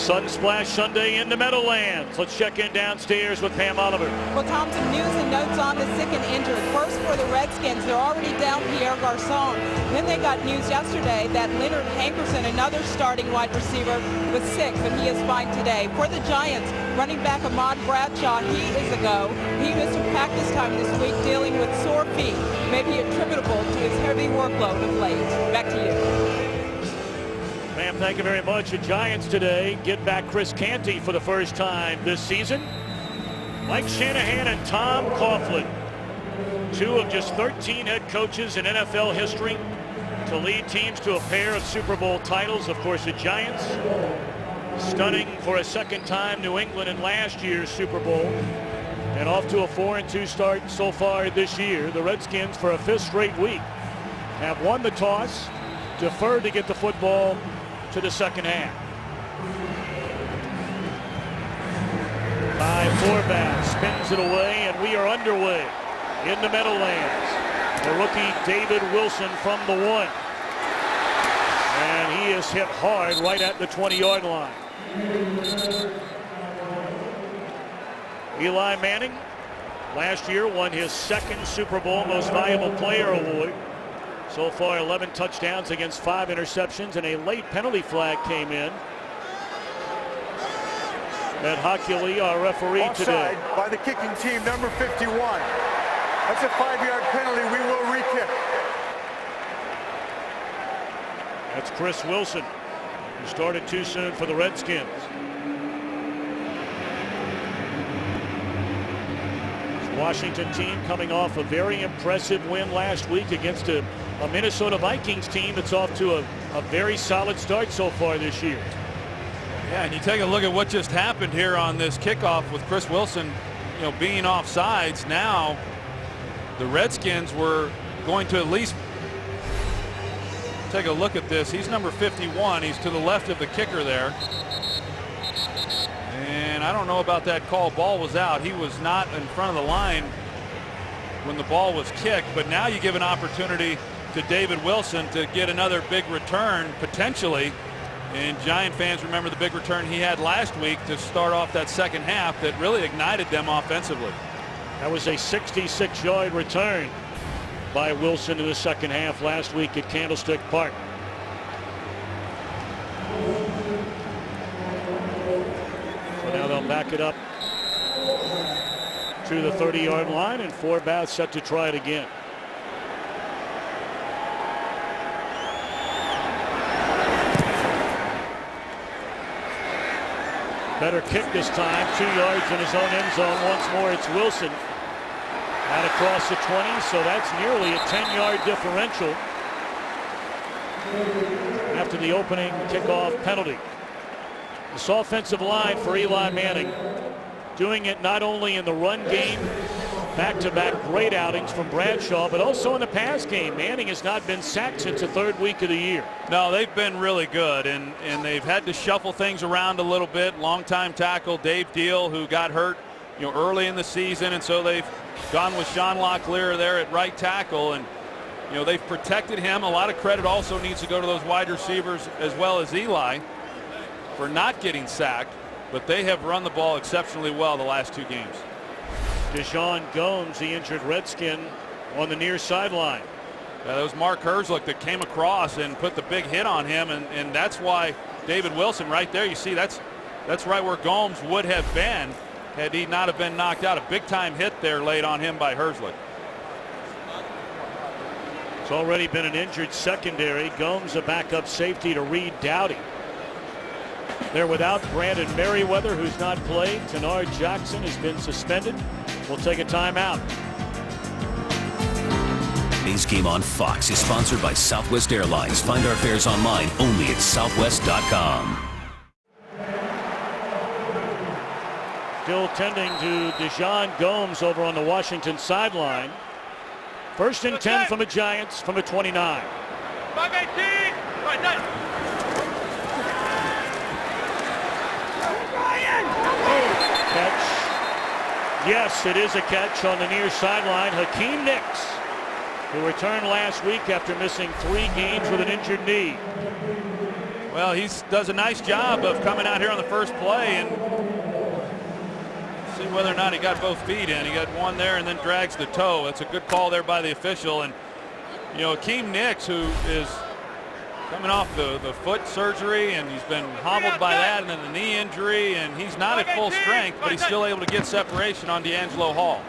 Sun Splash Sunday in the Meadowlands. Let's check in downstairs with Pam Oliver. Well, Tom, some news and notes on the sick and injured. First for the Redskins, they're already down Pierre Garçon. Then they got news yesterday that Leonard Hankerson, another starting wide receiver, was sick, but he is fine today. For the Giants, running back Ahmad Bradshaw, he is a go. He missed some practice time this week dealing with sore feet, maybe attributable to his heavy workload of late. Back to you. Ma'am, thank you very much. The Giants today get back Chris Canty for the first time this season. Mike Shanahan and Tom Coughlin, two of just 13 head coaches in NFL history to lead teams to a pair of Super Bowl titles. Of course, the Giants stunning for a second time New England in last year's Super Bowl, and off to a 4-2 start so far this year. The Redskins, for a fifth straight week, have won the toss, deferred to get the football to the second half. Ty Forbath spins it away, and we are underway in the Meadowlands. The rookie David Wilson from the 1. And he is hit hard right at the 20-yard line. Eli Manning last year won his second Super Bowl Most Valuable Player award. So far, 11 touchdowns against 5 interceptions, and a late penalty flag came in. And Hockley, our referee Offside today. By the kicking team, number 51. That's a 5-yard penalty. We will re-kick. That's Chris Wilson, who started too soon for the Redskins. This Washington team coming off a very impressive win last week against a Minnesota Vikings team that's off to a very solid start so far this year. Yeah, and you take a look at what just happened here on this kickoff with Chris Wilson, being off sides. Now the Redskins were going to at least take a look at this. He's number 51. He's to the left of the kicker there. And I don't know about that call. Ball was out. He was not in front of the line when the ball was kicked, but now you give an opportunity to David Wilson to get another big return potentially. And Giant fans remember the big return he had last week to start off that second half that really ignited them offensively. That was a 66-yard return by Wilson in the second half last week at Candlestick Park. So now they'll back it up to the 30-yard line, and Forbath set to try it again. Better kick this time, 2 yards in his own end zone. Once more, it's Wilson out across the 20, so that's nearly a 10-yard differential after the opening kickoff penalty. This offensive line for Eli Manning doing it not only in the run game, back-to-back great outings from Bradshaw, but also in the pass game. Manning has not been sacked since the third week of the year. No, they've been really good, and they've had to shuffle things around a little bit. Longtime tackle Dave Deal, who got hurt early in the season, and so they've gone with Sean Locklear there at right tackle, and they've protected him. A lot of credit also needs to go to those wide receivers as well as Eli for not getting sacked, but they have run the ball exceptionally well the last 2 games. Deshaun Gomes, the injured Redskin, on the near sideline. That was Mark Herzlich that came across and put the big hit on him, and that's why David Wilson right there, you see that's right where Gomes would have been had he not have been knocked out. A big-time hit there laid on him by Herzlich. It's already been an injured secondary. Gomes a backup safety to Reed Dowdy. They're without Brandon Merriweather, who's not played. Tenard Jackson has been suspended. We'll take a timeout. Today's game on Fox is sponsored by Southwest Airlines. Find our fares online only at southwest.com. Still tending to Deshaun Gomes over on the Washington sideline. 1st and 10 from the Giants from the 29. 5-18. Right, nice. Catch. Yes, it is a catch on the near sideline. Hakeem Nicks, who returned last week after missing 3 games with an injured knee. Well, he does a nice job of coming out here on the first play and see whether or not he got both feet in. He got one there and then drags the toe. That's a good call there by the official. And, you know, Akeem Nicks, who is coming off the foot surgery, and he's been hobbled by that and then the knee injury, and he's not at full strength, but he's still able to get separation on D'Angelo Hall.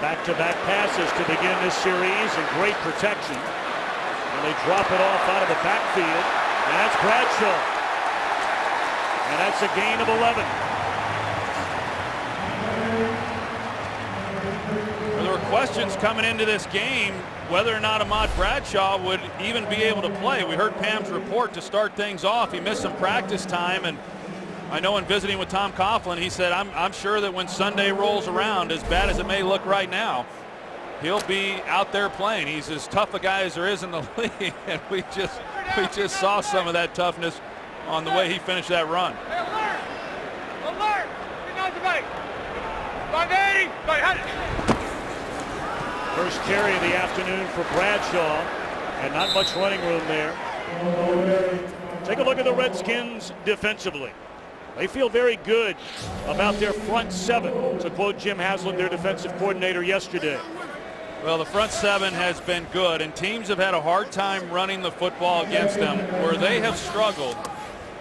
Back-to-back passes to begin this series and great protection. And they drop it off out of the backfield. And that's Bradshaw. And that's a gain of 11. Well, there were questions coming into this game whether or not Ahmad Bradshaw would even be able to play. We heard Pam's report to start things off. He missed some practice time, and I know in visiting with Tom Coughlin, he said, I'm sure that when Sunday rolls around, as bad as it may look right now, he'll be out there playing. He's as tough a guy as there is in the league, and we just saw some of that toughness on the way he finished that run. Hey, alert! Alert! Get down to bike! 580! Go ahead! First carry of the afternoon for Bradshaw, and not much running room there. Take a look at the Redskins defensively. They feel very good about their front seven, to quote Jim Haslam, their defensive coordinator, yesterday. Well, the front seven has been good, and teams have had a hard time running the football against them. Where they have struggled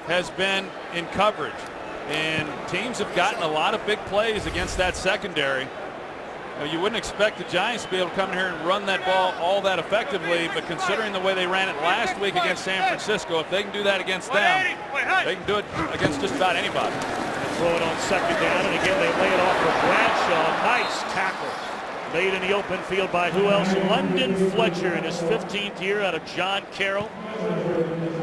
has been in coverage, and teams have gotten a lot of big plays against that secondary. You wouldn't expect the Giants to be able to come in here and run that ball all that effectively, but considering the way they ran it last week against San Francisco, if they can do that against them, they can do it against just about anybody. They throw it on second down, and again they lay it off for Bradshaw. Nice tackle made in the open field by who else? London Fletcher in his 15th year out of John Carroll.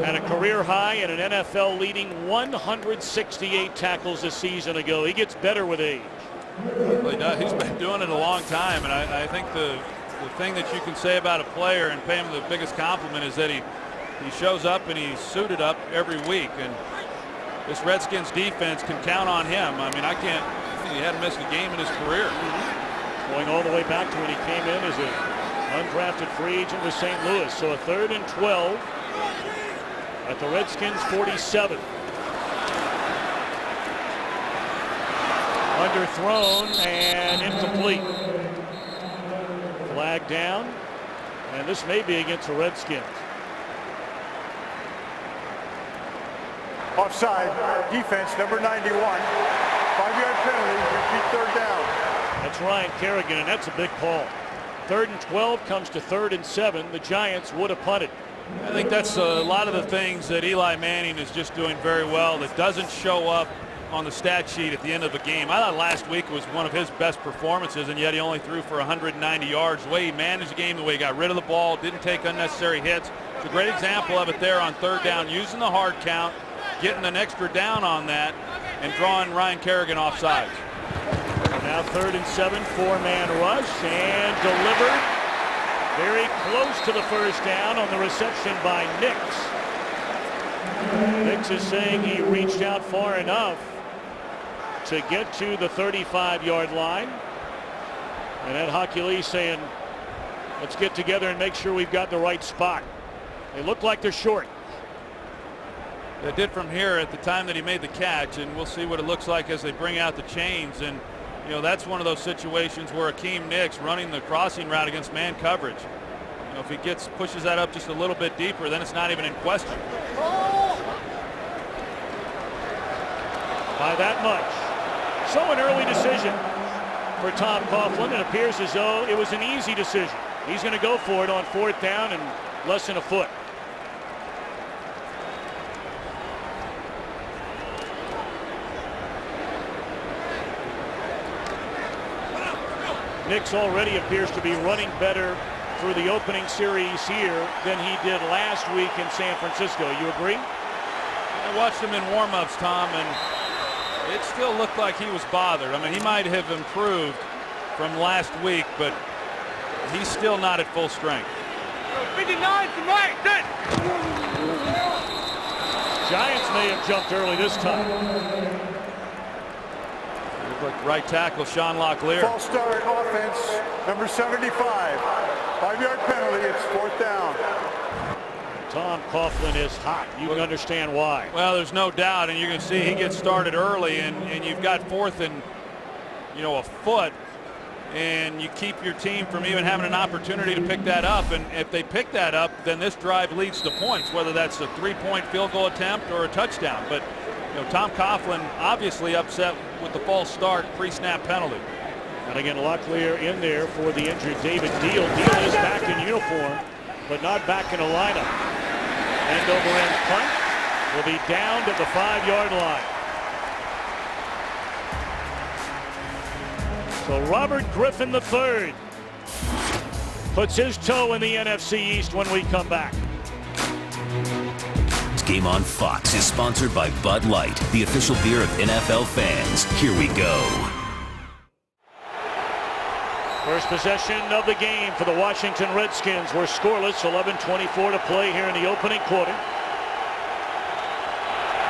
Had a career high and an NFL leading 168 tackles a season ago. He gets better with age. Well, he does. He's been doing it a long time, and I think the thing that you can say about a player and pay him the biggest compliment is that he shows up and he's suited up every week, and this Redskins defense can count on him. I mean, I think he hadn't missed a game in his career. Going all the way back to when he came in as an undrafted free agent with St. Louis. So a 3rd and 12 at the Redskins 47. Underthrown and incomplete. Flag down, and this may be against the Redskins. Offside. Defense, number 91. 5-yard penalty. Repeat 3rd down. That's Ryan Kerrigan, and that's a big call. 3rd and 12 comes to 3rd and 7. The Giants would have punted. I think that's a lot of the things that Eli Manning is just doing very well that doesn't show up on the stat sheet at the end of the game. I thought last week was one of his best performances, and yet he only threw for 190 yards. The way he managed the game, the way he got rid of the ball, didn't take unnecessary hits. It's a great example of it there on 3rd down, using the hard count, getting an extra down on that, and drawing Ryan Kerrigan off sides. Now 3rd and 7, 4-man rush, and delivered very close to the first down on the reception by Nicks. Nicks is saying he reached out far enough to get to the 35-yard line. And Ed Hochuli saying, let's get together and make sure we've got the right spot. They look like they're short. They did from here at the time that he made the catch, and we'll see what it looks like as they bring out the chains. And you know, that's one of those situations where Akeem Nicks running the crossing route against man coverage. You know, if he pushes that up just a little bit deeper, then it's not even in question. By that much. So an early decision for Tom Coughlin. It appears as though it was an easy decision. He's going to go for it on 4th down and less than a foot. Nicks already appears to be running better through the opening series here than he did last week in San Francisco. You agree? I watched him in warm-ups, Tom, and it still looked like he was bothered. I mean, he might have improved from last week, but he's still not at full strength. 59 to right, set. Giants may have jumped early this time. Looked like right tackle Sean Locklear. False start offense, number 75. 5-yard penalty. It's 4th down. Tom Coughlin is hot. You can understand why. Well, there's no doubt, and you're going to see he gets started early, and you've got 4th and, a foot, and you keep your team from even having an opportunity to pick that up. And if they pick that up, then this drive leads to points, whether that's a 3-point field goal attempt or a touchdown. But Tom Coughlin obviously upset with the false start pre-snap penalty. And again, Locklear in there for the injured David Deal. Deal is back in uniform, but not back in the lineup. End over end punt will be down to the 5-yard line. So Robert Griffin III puts his toe in the NFC East when we come back. Game on Fox is sponsored by Bud Light, the official beer of NFL fans. Here we go. First possession of the game for the Washington Redskins. We're scoreless, 11:24 to play here in the opening quarter.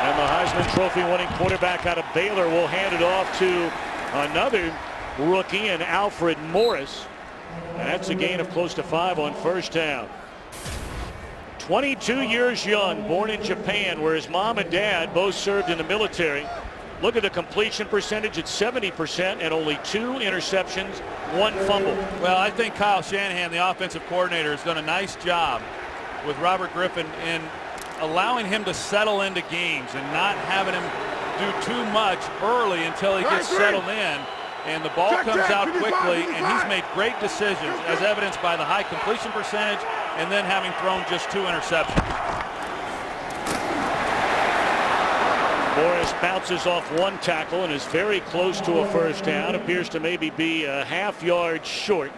And the Heisman Trophy winning quarterback out of Baylor will hand it off to another rookie in Alfred Morris. And that's a gain of close to 5 on first down. 22 years young, born in Japan, where his mom and dad both served in the military. Look at the completion percentage at 70% and only 2 interceptions, 1 fumble. Well, I think Kyle Shanahan, the offensive coordinator, has done a nice job with Robert Griffin in allowing him to settle into games and not having him do too much early until he gets settled in. And the ball comes out quickly, and he's made great decisions, as evidenced by the high completion percentage and then having thrown just 2 interceptions. Morris bounces off 1 tackle and is very close to a first down. Appears to maybe be a half-yard short.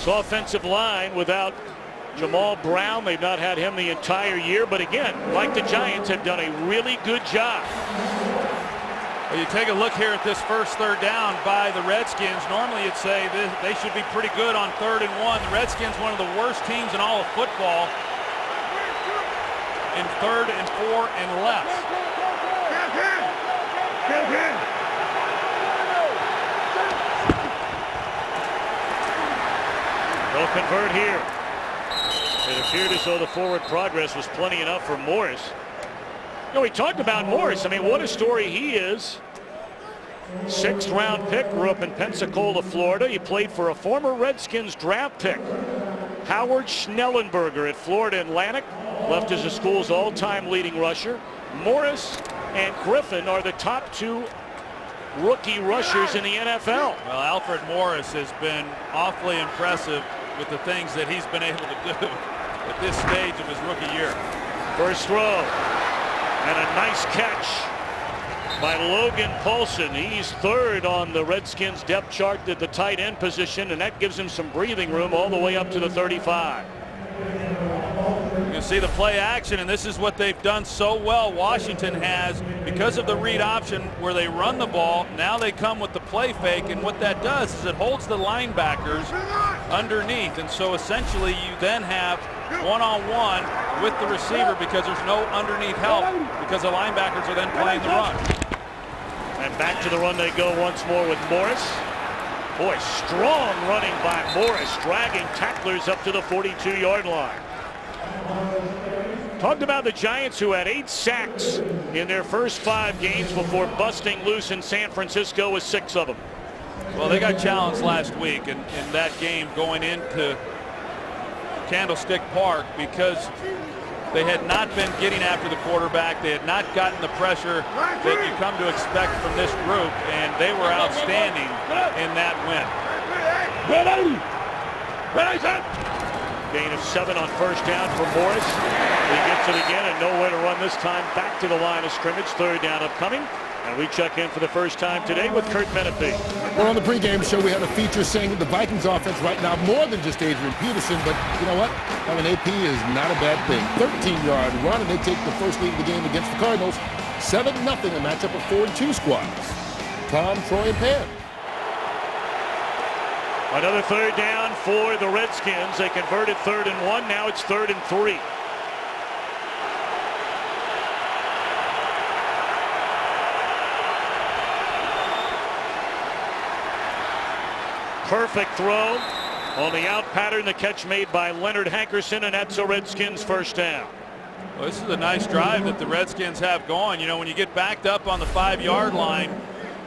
So offensive line without Jamal Brown. They've not had him the entire year, but again, like the Giants, have done a really good job. Well, you take a look here at this first 3rd down by the Redskins. Normally you'd say they should be pretty good on 3rd and 1. The Redskins, one of the worst teams in all of football in 3rd and 4 and less. They'll convert here. It appeared as though the forward progress was plenty enough for Morris. We talked about Morris. I mean, what a story he is. 6th round pick, grew up in Pensacola, Florida. He played for a former Redskins draft pick, Howard Schnellenberger at Florida Atlantic. Left as the school's all-time leading rusher. Morris and Griffin are the top 2 rookie rushers in the NFL. Well, Alfred Morris has been awfully impressive with the things that he's been able to do at this stage of his rookie year. First throw. And a nice catch by Logan Paulson. He's 3rd on the Redskins depth chart at the tight end position, and that gives him some breathing room all the way up to the 35. You can see the play action, and this is what they've done so well. Washington has, because of the read option where they run the ball, now they come with the play fake, and what that does is it holds the linebackers underneath, and so essentially you then have one-on-one with the receiver because there's no underneath help because the linebackers are then playing the run. And back to the run they go once more with Morris. Boy, strong running by Morris, dragging tacklers up to the 42-yard line. Talked about the Giants, who had 8 sacks in their first 5 games before busting loose in San Francisco with 6 of them. Well, they got challenged last week in that game going into Candlestick Park because they had not been getting after the quarterback. They had not gotten the pressure that you come to expect from this group, and they were outstanding in that win. Gain of 7 on first down for Morris. He gets it again and nowhere to run this time. Back to the line of scrimmage. 3rd down upcoming. And we check in for the first time today with Kurt Menefee. Well, on the pregame show, we had a feature saying that the Vikings offense right now more than just Adrian Peterson, but you know what? Having AP is not a bad thing. 13-yard run, and they take the first lead of the game against the Cardinals. 7-0, a matchup of 4-2 squads. Tom, Troy, and Pam. Another 3rd down for the Redskins. They converted 3rd and 1. Now it's 3rd and 3. Perfect throw On the out pattern, the catch made by Leonard Hankerson, and that's a Redskins first down. Well, this is a nice drive that the Redskins have going. You know, when you get backed up on the 5-yard line,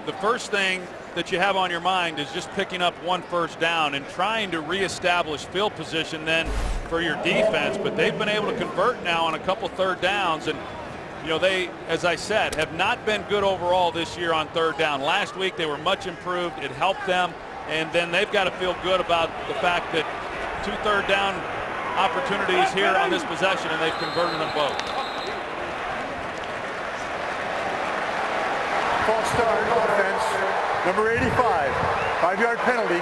the first thing that you have on your mind is just picking up one first down and trying to reestablish field position then for your defense. But they've been able to convert now on a couple third downs. And, you know, they, as I said, have not been good overall this year on third down. Last week they were much improved. It helped them. And then they've got to feel good about the fact that 2 third down opportunities here on this possession, and they've converted them both. False start, offense, number 85, 5-yard penalty,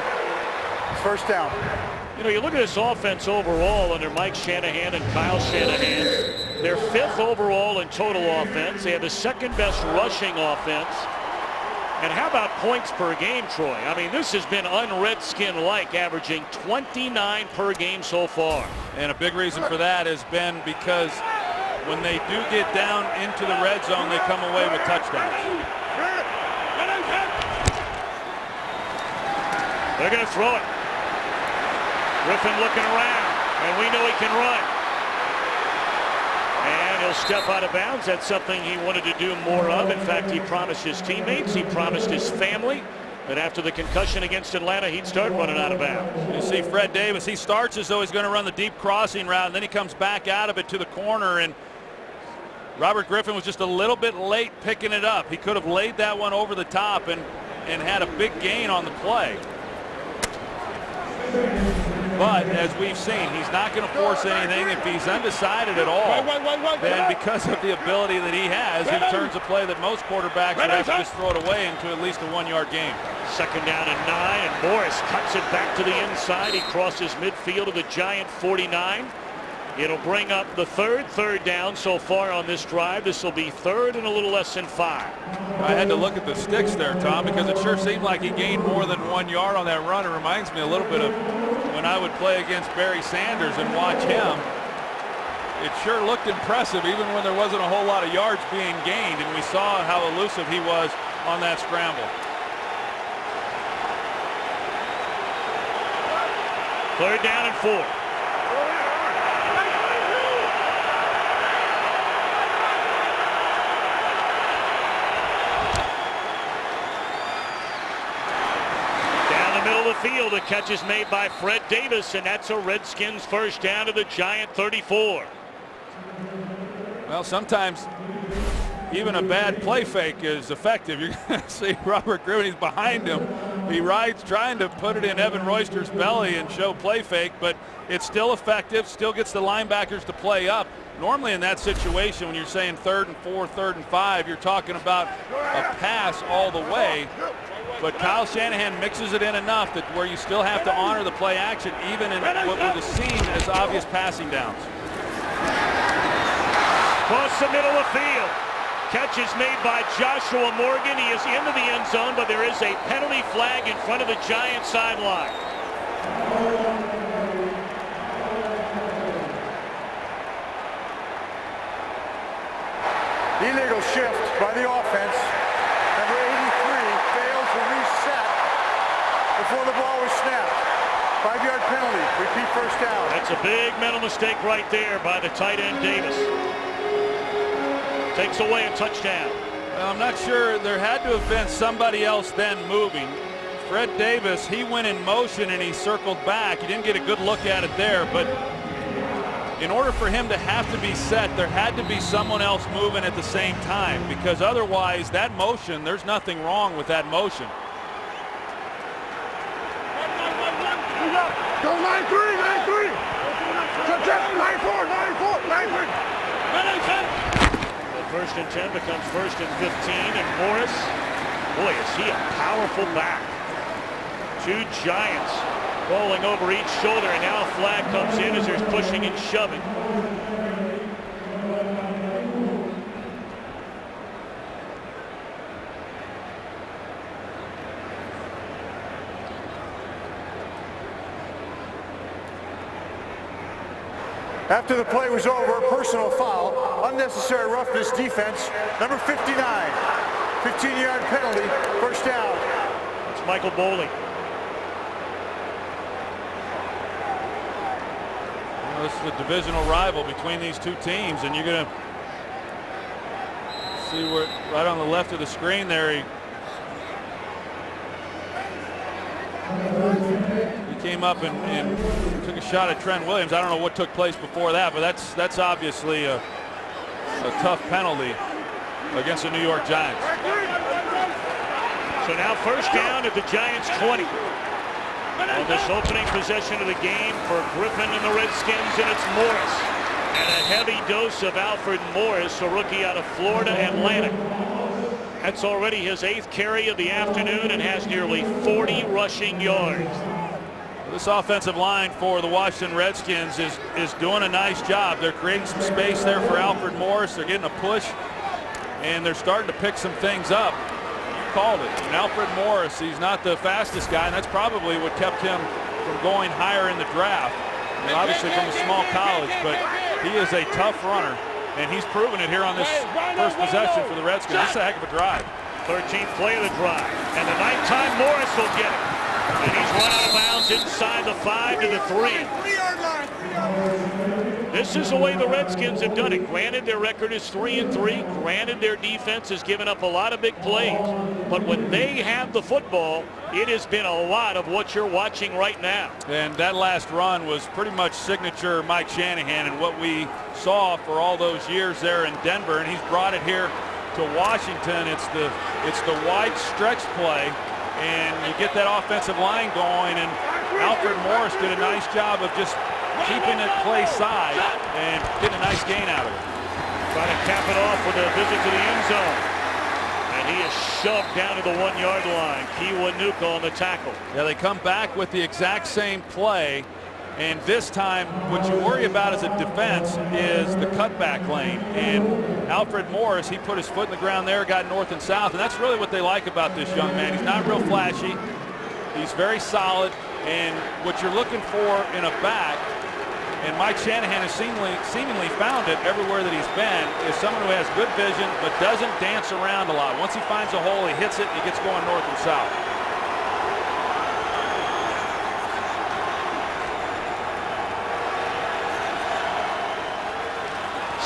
first down. You know, you look at this offense overall under Mike Shanahan and Kyle Shanahan. They're 5th overall in total offense. They have the 2nd best rushing offense. And how about points per game, Troy? I mean, this has been un-Redskin-like, averaging 29 per game so far. And a big reason for that has been because when they do get down into the red zone, they come away with touchdowns. They're going to throw it. Griffin looking around, and we know he can run. And he'll step out of bounds. That's something he wanted to do more of. In fact, he promised his teammates, he promised his family that after the concussion against Atlanta, he'd start running out of bounds. You see Fred Davis, he starts as though he's going to run the deep crossing route, and then he comes back out of it to the corner, and Robert Griffin was just a little bit late picking it up. He could have laid that one over the top and had a big gain on the play. But as we've seen, he's not going to force anything. If he's undecided at all, then because of the ability that he has, he turns a play that most quarterbacks would have to just throw it away into at least a 1-yard gain. 2nd down and 9, and Morris cuts it back to the inside. He crosses midfield to the Giant 49. It'll bring up the third down so far on this drive. This will be 3rd and a little less than 5. I had to look at the sticks there, Tom, because it sure seemed like he gained more than 1 yard on that run. It reminds me a little bit of when I would play against Barry Sanders and watch him. It sure looked impressive even when there wasn't a whole lot of yards being gained, and we saw how elusive he was on that scramble. 3rd down and 4. Field. A catch is made by Fred Davis, and that's a Redskins first down to the Giant 34. Well, sometimes even a bad play fake is effective. You're going to see Robert Griffin, he's behind him. He rides trying to put it in Evan Royster's belly and show play fake, but it's still effective, still gets the linebackers to play up. Normally in that situation, when you're saying 3rd and 4, 3rd and 5, you're talking about a pass all the way. But Kyle Shanahan mixes it in enough that where you still have to honor the play action, even in what would have seemed as obvious passing downs. Across the middle of the field. Catch is made by Joshua Morgan. He is into the end zone, but there is a penalty flag in front of the Giant sideline. Illegal shift by the offense. Number 83 failed to reset before the ball was snapped. 5-yard penalty. Repeat first down. That's a big mental mistake right there by the tight end Davis. Takes away a touchdown. Well, I'm not sure. There had to have been somebody else then moving. Fred Davis, he went in motion and he circled back. You didn't get a good look at it there, but in order for him to have to be set, there had to be someone else moving at the same time, because otherwise that motion, there's nothing wrong with that motion. Go 9-3, 9-3. 9-4, 9-4, 9-3. First and 10 becomes 1st and 15, and Morris, boy, is he a powerful back. 2 Giants rolling over each shoulder, and now a flag comes in as there's pushing and shoving. After the play was over, personal foul, unnecessary roughness defense, number 59. 15-yard penalty, first down. It's Michael Bowling. This is a divisional rival between these two teams, and you're going to see where right on the left of the screen there, he came up and took a shot at Trent Williams. I don't know what took place before that, but that's obviously a tough penalty against the New York Giants. So now first down at the Giants 20. On this opening possession of the game for Griffin and the Redskins, and it's Morris. And a heavy dose of Alfred Morris, a rookie out of Florida Atlantic. That's already his 8th carry of the afternoon and has nearly 40 rushing yards. This offensive line for the Washington Redskins is doing a nice job. They're creating some space there for Alfred Morris. They're getting a push, and they're starting to pick some things up. You called it. And Alfred Morris, he's not the fastest guy, and that's probably what kept him from going higher in the draft. I mean, obviously from a small college, but he is a tough runner, and he's proven it here on this first possession for the Redskins. This is a heck of a drive. 13th play of the drive, and the nighttime Morris will get it. And he's run out of bounds inside the 5 to the 3. 3-yard line. 3 yards. This is the way the Redskins have done it. Granted, their record is 3-3. Granted, their defense has given up a lot of big plays. But when they have the football, it has been a lot of what you're watching right now. And that last run was pretty much signature Mike Shanahan and what we saw for all those years there in Denver. And he's brought it here to Washington. It's the wide stretch play, and you get that offensive line going, and Alfred Morris did a nice job of just keeping it play side and getting a nice gain out of it. Trying to cap it off with a visit to the end zone. And he is shoved down to the 1-yard line. Kiwanuka on the tackle. Yeah, they come back with the exact same play, and this time what you worry about as a defense is the cutback lane. And Alfred Morris, he put his foot in the ground there, got north and south, and that's really what they like about this young man. He's not real flashy. He's very solid, and what you're looking for in a back, and Mike Shanahan has seemingly found it everywhere that he's been, is someone who has good vision but doesn't dance around a lot. Once he finds a hole, he hits it, he gets going north and south.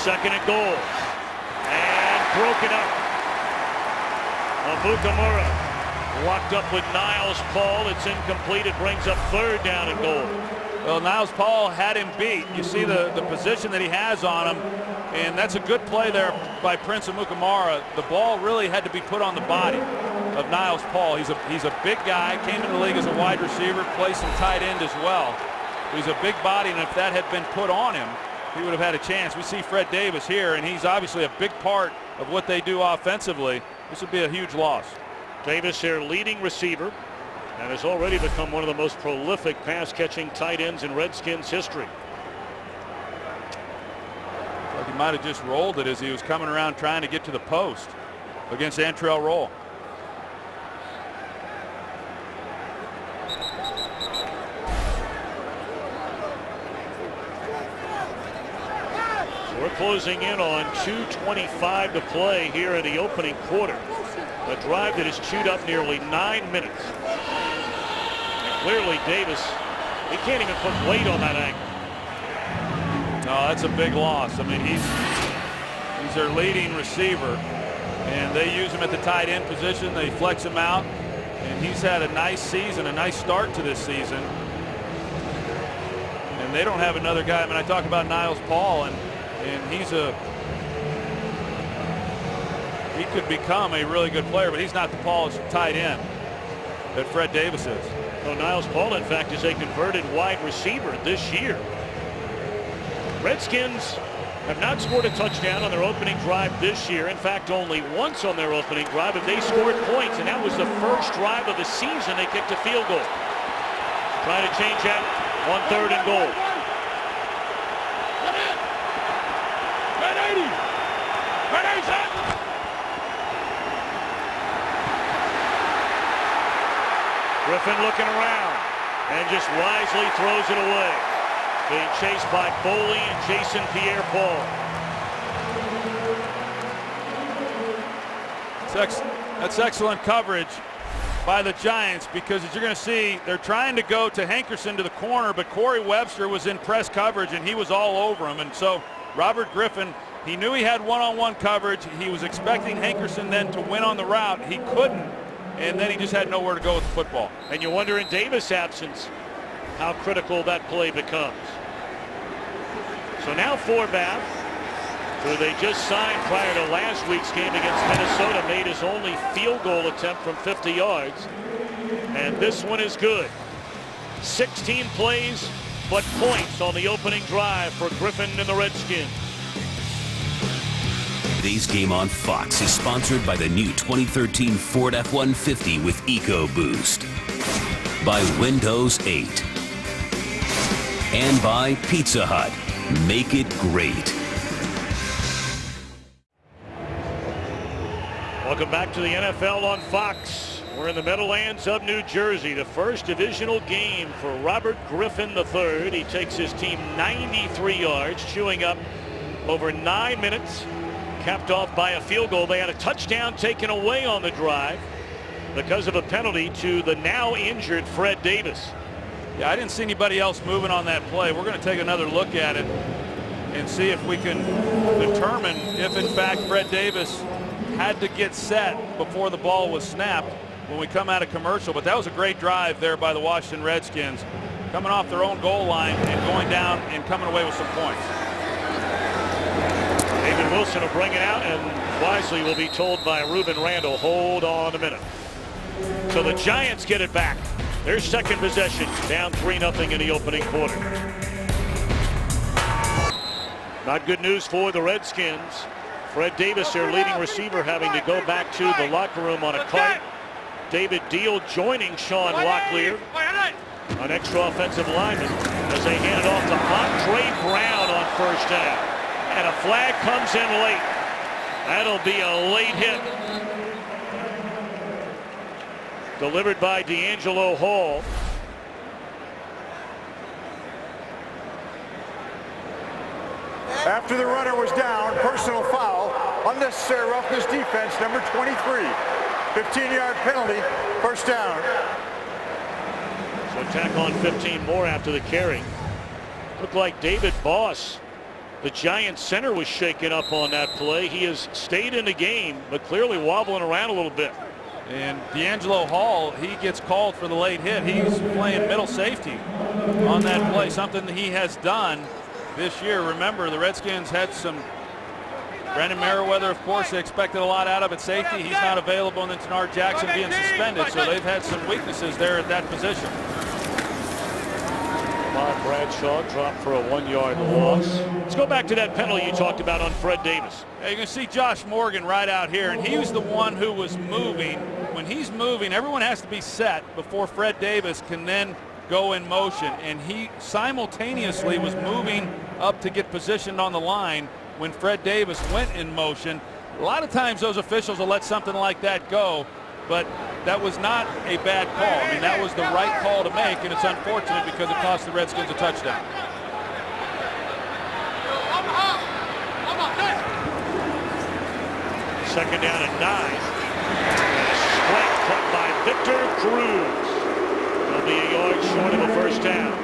Second and goal. And broken up. Abukamura walked up with Niles Paul. It's incomplete. It brings up 3rd down and goal. Well, Niles Paul had him beat. You see the position that he has on him, and that's a good play there by Prince Amukamara. The ball really had to be put on the body of Niles Paul. He's a big guy, came into the league as a wide receiver, plays some tight end as well. He's a big body, and if that had been put on him, he would have had a chance. We see Fred Davis here, and he's obviously a big part of what they do offensively. This would be a huge loss. Davis, their leading receiver, and has already become one of the most prolific pass-catching tight ends in Redskins history. Like he might have just rolled it as he was coming around trying to get to the post against Antrell Roll. We're closing in on 2:25 to play here in the opening quarter. A drive that has chewed up nearly 9 minutes. And clearly Davis, he can't even put weight on that ankle. No, that's a big loss. I mean, he's their leading receiver, and they use him at the tight end position. They flex him out, and he's had a nice season, a nice start to this season. And they don't have another guy. I mean, I talk about Niles Paul, and he could become a really good player, but he's not the polished tight end that Fred Davis is. So Niles Paul, in fact, is a converted wide receiver this year. Redskins have not scored a touchdown on their opening drive this year. In fact, only once on their opening drive have they scored points, and that was the first drive of the season they kicked a field goal. Trying to change that on 3rd and goal. Griffin looking around and just wisely throws it away. Being chased by Foley and Jason Pierre-Paul. That's excellent coverage. by the Giants, because as you're going to see, they're trying to go to Hankerson to the corner, but Corey Webster was in press coverage and he was all over him. And so Robert Griffin, he knew he had one-on-one coverage. He was expecting Hankerson then to win on the route. He couldn't, and then he just had nowhere to go with the football. And you wonder in Davis' absence how critical that play becomes. So now Forbath, who they just signed prior to last week's game against Minnesota, made his only field goal attempt from 50 yards. And this one is good. 16 plays, but points on the opening drive for Griffin and the Redskins. Today's game on Fox is sponsored by the new 2013 Ford F-150 with EcoBoost, by Windows 8, and by Pizza Hut. Make it great. Welcome back to the NFL on Fox. We're in the Meadowlands of New Jersey, the first divisional game for Robert Griffin III. He takes his team 93 yards, chewing up over 9 minutes, capped off by a field goal. They had a touchdown taken away on the drive because of a penalty to the now injured Fred Davis. Yeah, I didn't see anybody else moving on that play. We're going to take another look at it and see if we can determine if, in fact, Fred Davis had to get set before the ball was snapped when we come out of commercial. But that was a great drive there by the Washington Redskins, coming off their own goal line and going down and coming away with some points. David Wilson will bring it out, and wisely will be told by Ruben Randall, hold on a minute. So the Giants get it back. Their second possession, down 3-0 in the opening quarter. Not good news for the Redskins. Fred Davis, their leading receiver, having to go back to the locker room on a cart. David Deal joining Sean Locklear, an extra offensive lineman, as they hand it off to Andre Brown on first down. And a flag comes in late. That'll be a late hit. Delivered by D'Angelo Hall. After the runner was down, personal foul, unnecessary roughness defense, number 23. 15-yard penalty, first down. So tack on 15 more after the carry. Looked like David Boss, the Giants center, was shaken up on that play. He has stayed in the game, but clearly wobbling around a little bit. And D'Angelo Hall, he gets called for the late hit. He's playing middle safety on that play, something that he has done this year. Remember, the Redskins had some Brandon Merriweather, of course, they expected a lot out of at safety. He's not available, and then Tenard Jackson being suspended, so they've had some weaknesses there at that position. Bob Bradshaw dropped for a 1-yard loss. Let's go back to that penalty you talked about on Fred Davis. Yeah, you can see Josh Morgan right out here, and he was the one who was moving. When he's moving, everyone has to be set before Fred Davis can then go in motion, and he simultaneously was moving up to get positioned on the line when Fred Davis went in motion. A lot of times those officials will let something like that go, but that was not a bad call. I mean, that was the right call to make, and it's unfortunate because it cost the Redskins a touchdown. Second down and 9. Strike cut by Victor Cruz. It'll be a yard short of a first down.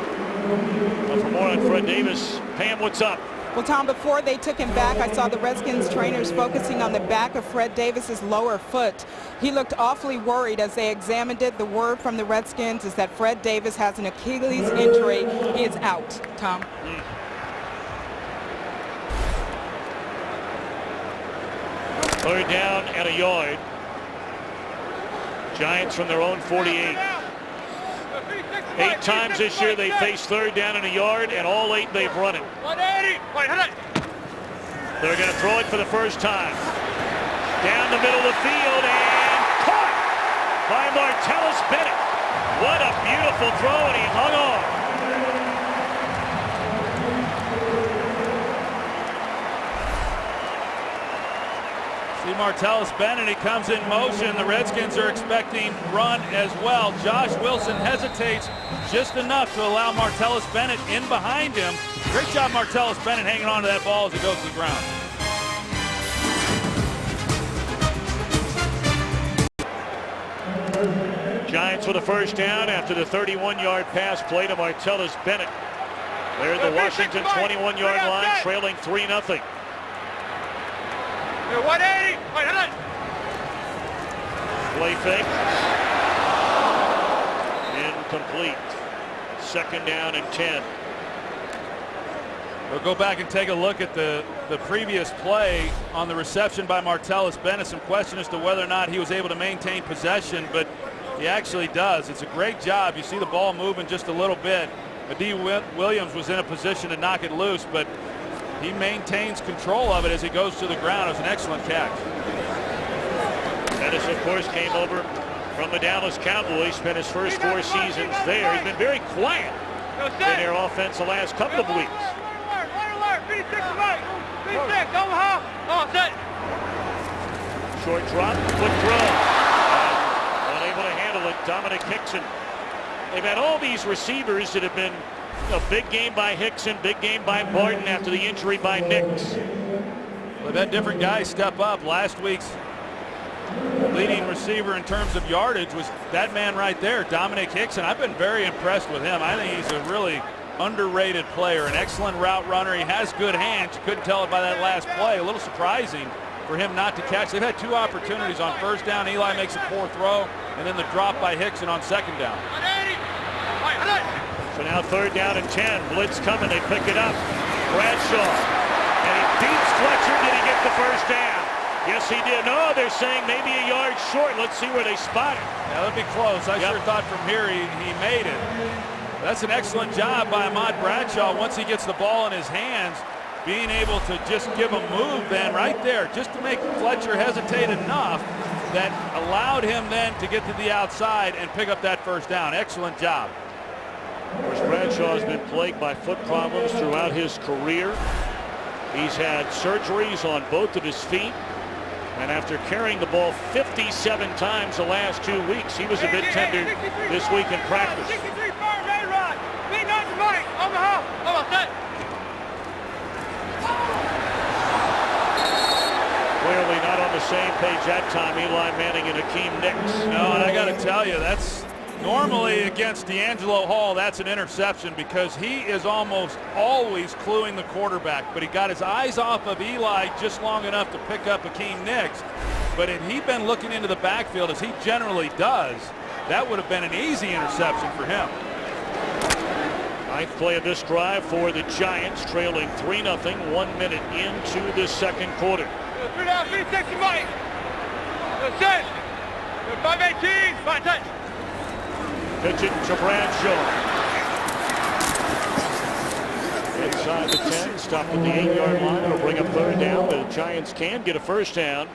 But for more on Fred Davis, Pam, what's up? Well, Tom, before they took him back, I saw the Redskins trainers focusing on the back of Fred Davis's lower foot. He looked awfully worried as they examined it. The word from the Redskins is that Fred Davis has an Achilles injury. He is out, Tom. Third down and a yard. Giants from their own 48. 8 times this year they faced third down and a yard, and all 8 they've run it. They're going to throw it for the first time. Down the middle of the field and caught by Martellus Bennett. What a beautiful throw, and he hung on. See Martellus Bennett, he comes in motion. The Redskins are expecting run as well. Josh Wilson hesitates just enough to allow Martellus Bennett in behind him. Great job, Martellus Bennett, hanging on to that ball as it goes to the ground. Giants with a first down after the 31-yard pass play to Martellus Bennett. They're at the Washington 21-yard line, trailing 3-0. 180. Play fake. Incomplete. Second down and 10. We'll go back and take a look at the previous play on the reception by Martellus Bennett. Some question as to whether or not he was able to maintain possession, but he actually does. It's a great job. You see the ball moving just a little bit. D. Williams was in a position to knock it loose, but he maintains control of it as he goes to the ground. It was an excellent catch. Dennis, of course, came over from the Dallas Cowboys, spent his first 4 seasons there. He's been very quiet in their offense the last couple of weeks. Short drop, quick throw. Unable to handle it, Dominic Hickson. They've had all these receivers that have been a big game by Hickson, big game by Barton after the injury by Nix. They've had different guys step up. Last week's leading receiver in terms of yardage was that man right there, Dominic Hickson. I've been very impressed with him. I think he's a really underrated player, an excellent route runner. He has good hands. You couldn't tell it by that last play. A little surprising for him not to catch. They've had 2 opportunities on first down. Eli makes a poor throw, and then the drop by Hickson on second down. So now third down and 10. Blitz coming. They pick it up. Bradshaw. And he beats Fletcher. Did he get the first down? Yes, he did. No, they're saying maybe a yard short. Let's see where they spot it. Yeah, that'd be close. I sure thought from here he made it. That's an excellent job by Ahmad Bradshaw once he gets the ball in his hands, being able to just give a move then right there just to make Fletcher hesitate enough that allowed him then to get to the outside and pick up that first down. Excellent job. Of course, Bradshaw has been plagued by foot problems throughout his career. He's had surgeries on both of his feet. And after carrying the ball 57 times the last 2 weeks, he was a bit tender this week in practice. Clearly not on the same page that time, Eli Manning and Akeem Nicks. No, and I got to tell you, that's normally against D'Angelo Hall, that's an interception because he is almost always cluing the quarterback. But he got his eyes off of Eli just long enough to pick up Akeem Nicks. But had he been looking into the backfield, as he generally does, that would have been an easy interception for him. Ninth play of this drive for the Giants, trailing 3-0, 1 minute into the second quarter. 3 down, 360, Mike. 518, 5 touch. Pitch it to Bradshaw. Inside the 10, stopped at the 8-yard line. It'll bring up third down. The Giants can get a first down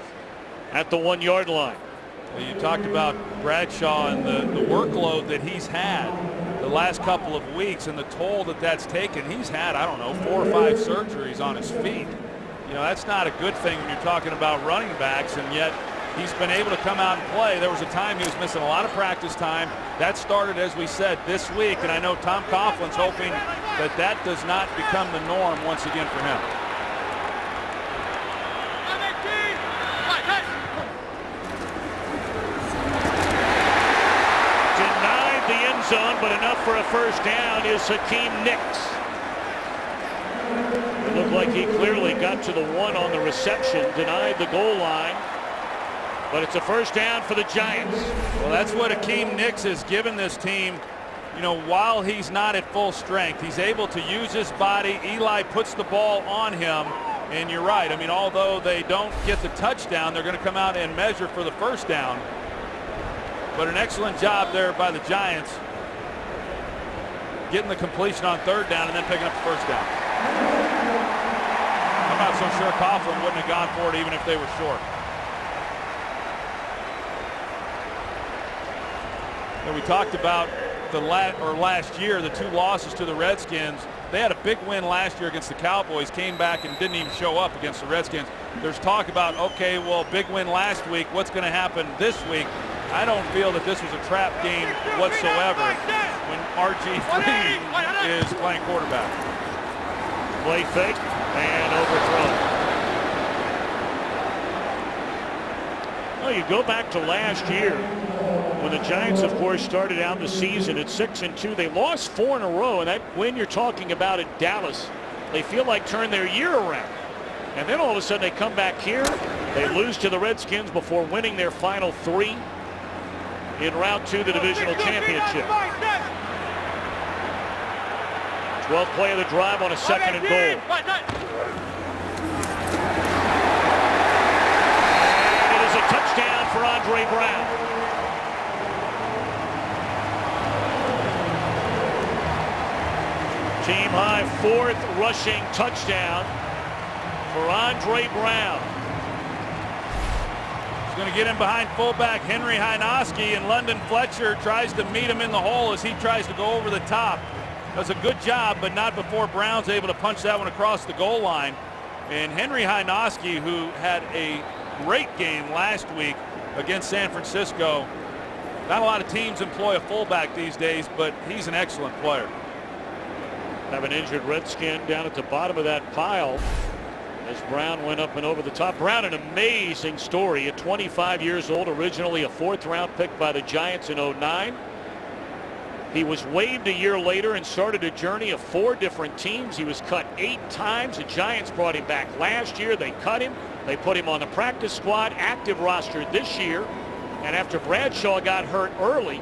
at the 1-yard line. Well, you talked about Bradshaw and the workload that he's had the last couple of weeks and the toll that that's taken. He's had, I don't know, 4 or 5 surgeries on his feet. You know, that's not a good thing when you're talking about running backs, and yet he's been able to come out and play. There was a time he was missing a lot of practice time. That started, as we said, this week, and I know Tom Coughlin's hoping that that does not become the norm once again for him. Denied the end zone, but enough for a first down is Akeem Nicks. It looked like he clearly got to the 1 on the reception, denied the goal line. But it's a first down for the Giants. Well, that's what Akeem Nicks has given this team. You know, while he's not at full strength, he's able to use his body. Eli puts the ball on him, and you're right. I mean, although they don't get the touchdown, they're going to come out and measure for the first down. But an excellent job there by the Giants, getting the completion on third down and then picking up the first down. I'm not so sure Coughlin wouldn't have gone for it even if they were short. And we talked about last year, the 2 losses to the Redskins. They had a big win last year against the Cowboys, came back and didn't even show up against the Redskins. There's talk about, okay, well, big win last week. What's going to happen this week? I don't feel that this was a trap game whatsoever when RG3 is playing quarterback. Play fake and overthrown. Well, you go back to last year. When the Giants, of course, started out the season at 6-2, they lost 4 in a row, and that win you're talking about at Dallas, they feel like turned their year around. And then all of a sudden they come back here, they lose to the Redskins before winning their final 3 in round 2 of the divisional championship. 12th play of the drive on a 2nd and goal. And it is a touchdown for Andre Brown. Team high 4th rushing touchdown for Andre Brown. He's going to get in behind fullback Henry Hynoski, and London Fletcher tries to meet him in the hole as he tries to go over the top. Does a good job, but not before Brown's able to punch that one across the goal line. And Henry Hynoski, who had a great game last week against San Francisco. Not a lot of teams employ a fullback these days, but he's an excellent player. Have an injured Redskin down at the bottom of that pile as Brown went up and over the top. Brown, an amazing story at 25 years old, originally a 4th round pick by the Giants in 09. He was waived a year later and started a journey of 4 different teams. He was cut 8 times. The Giants brought him back last year. They cut him. They put him on the practice squad, active roster this year. And after Bradshaw got hurt early,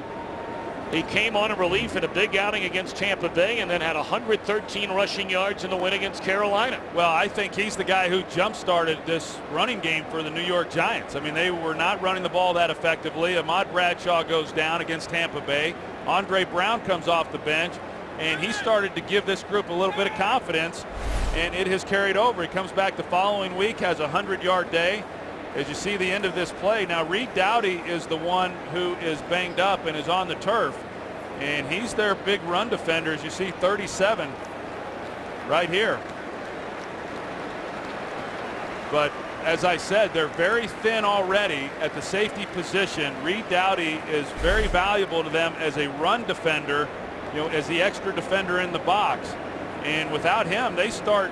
he came on in relief in a big outing against Tampa Bay and then had 113 rushing yards in the win against Carolina. Well, I think he's the guy who jump-started this running game for the New York Giants. I mean, they were not running the ball that effectively. Ahmad Bradshaw goes down against Tampa Bay. Andre Brown comes off the bench, and he started to give this group a little bit of confidence, and it has carried over. He comes back the following week, has a 100-yard day. As you see the end of this play, now Reed Doughty is the one who is banged up and is on the turf, and he's their big run defender. As you see, 37 right here. But as I said, they're very thin already at the safety position. Reed Doughty is very valuable to them as a run defender, as the extra defender in the box. And without him, they start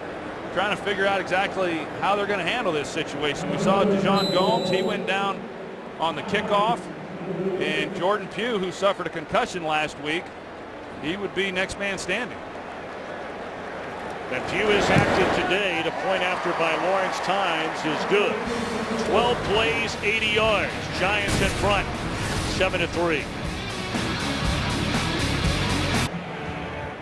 trying to figure out exactly how they're going to handle this situation. We saw Dijon Gomes, he went down on the kickoff, and Jordan Pugh, who suffered a concussion last week, he would be next man standing. And Pugh is active today. The point after by Lawrence Times is good. 12 plays, 80 yards. Giants in front, 7-3.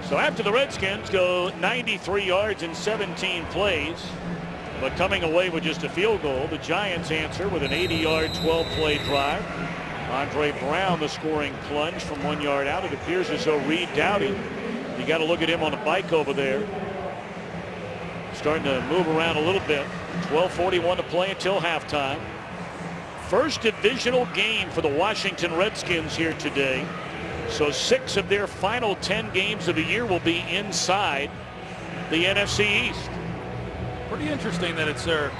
So after the Redskins go 93 yards in 17 plays, but coming away with just a field goal, the Giants answer with an 80-yard, 12-play drive. Andre Brown, the scoring plunge from 1 yard out. It appears as though Reed Doughty, you got to look at him on the bike over there, starting to move around a little bit. 12:41 to play until halftime. First divisional game for the Washington Redskins here today. So 6 of their final 10 games of the year will be inside the NFC East. Pretty interesting that it's their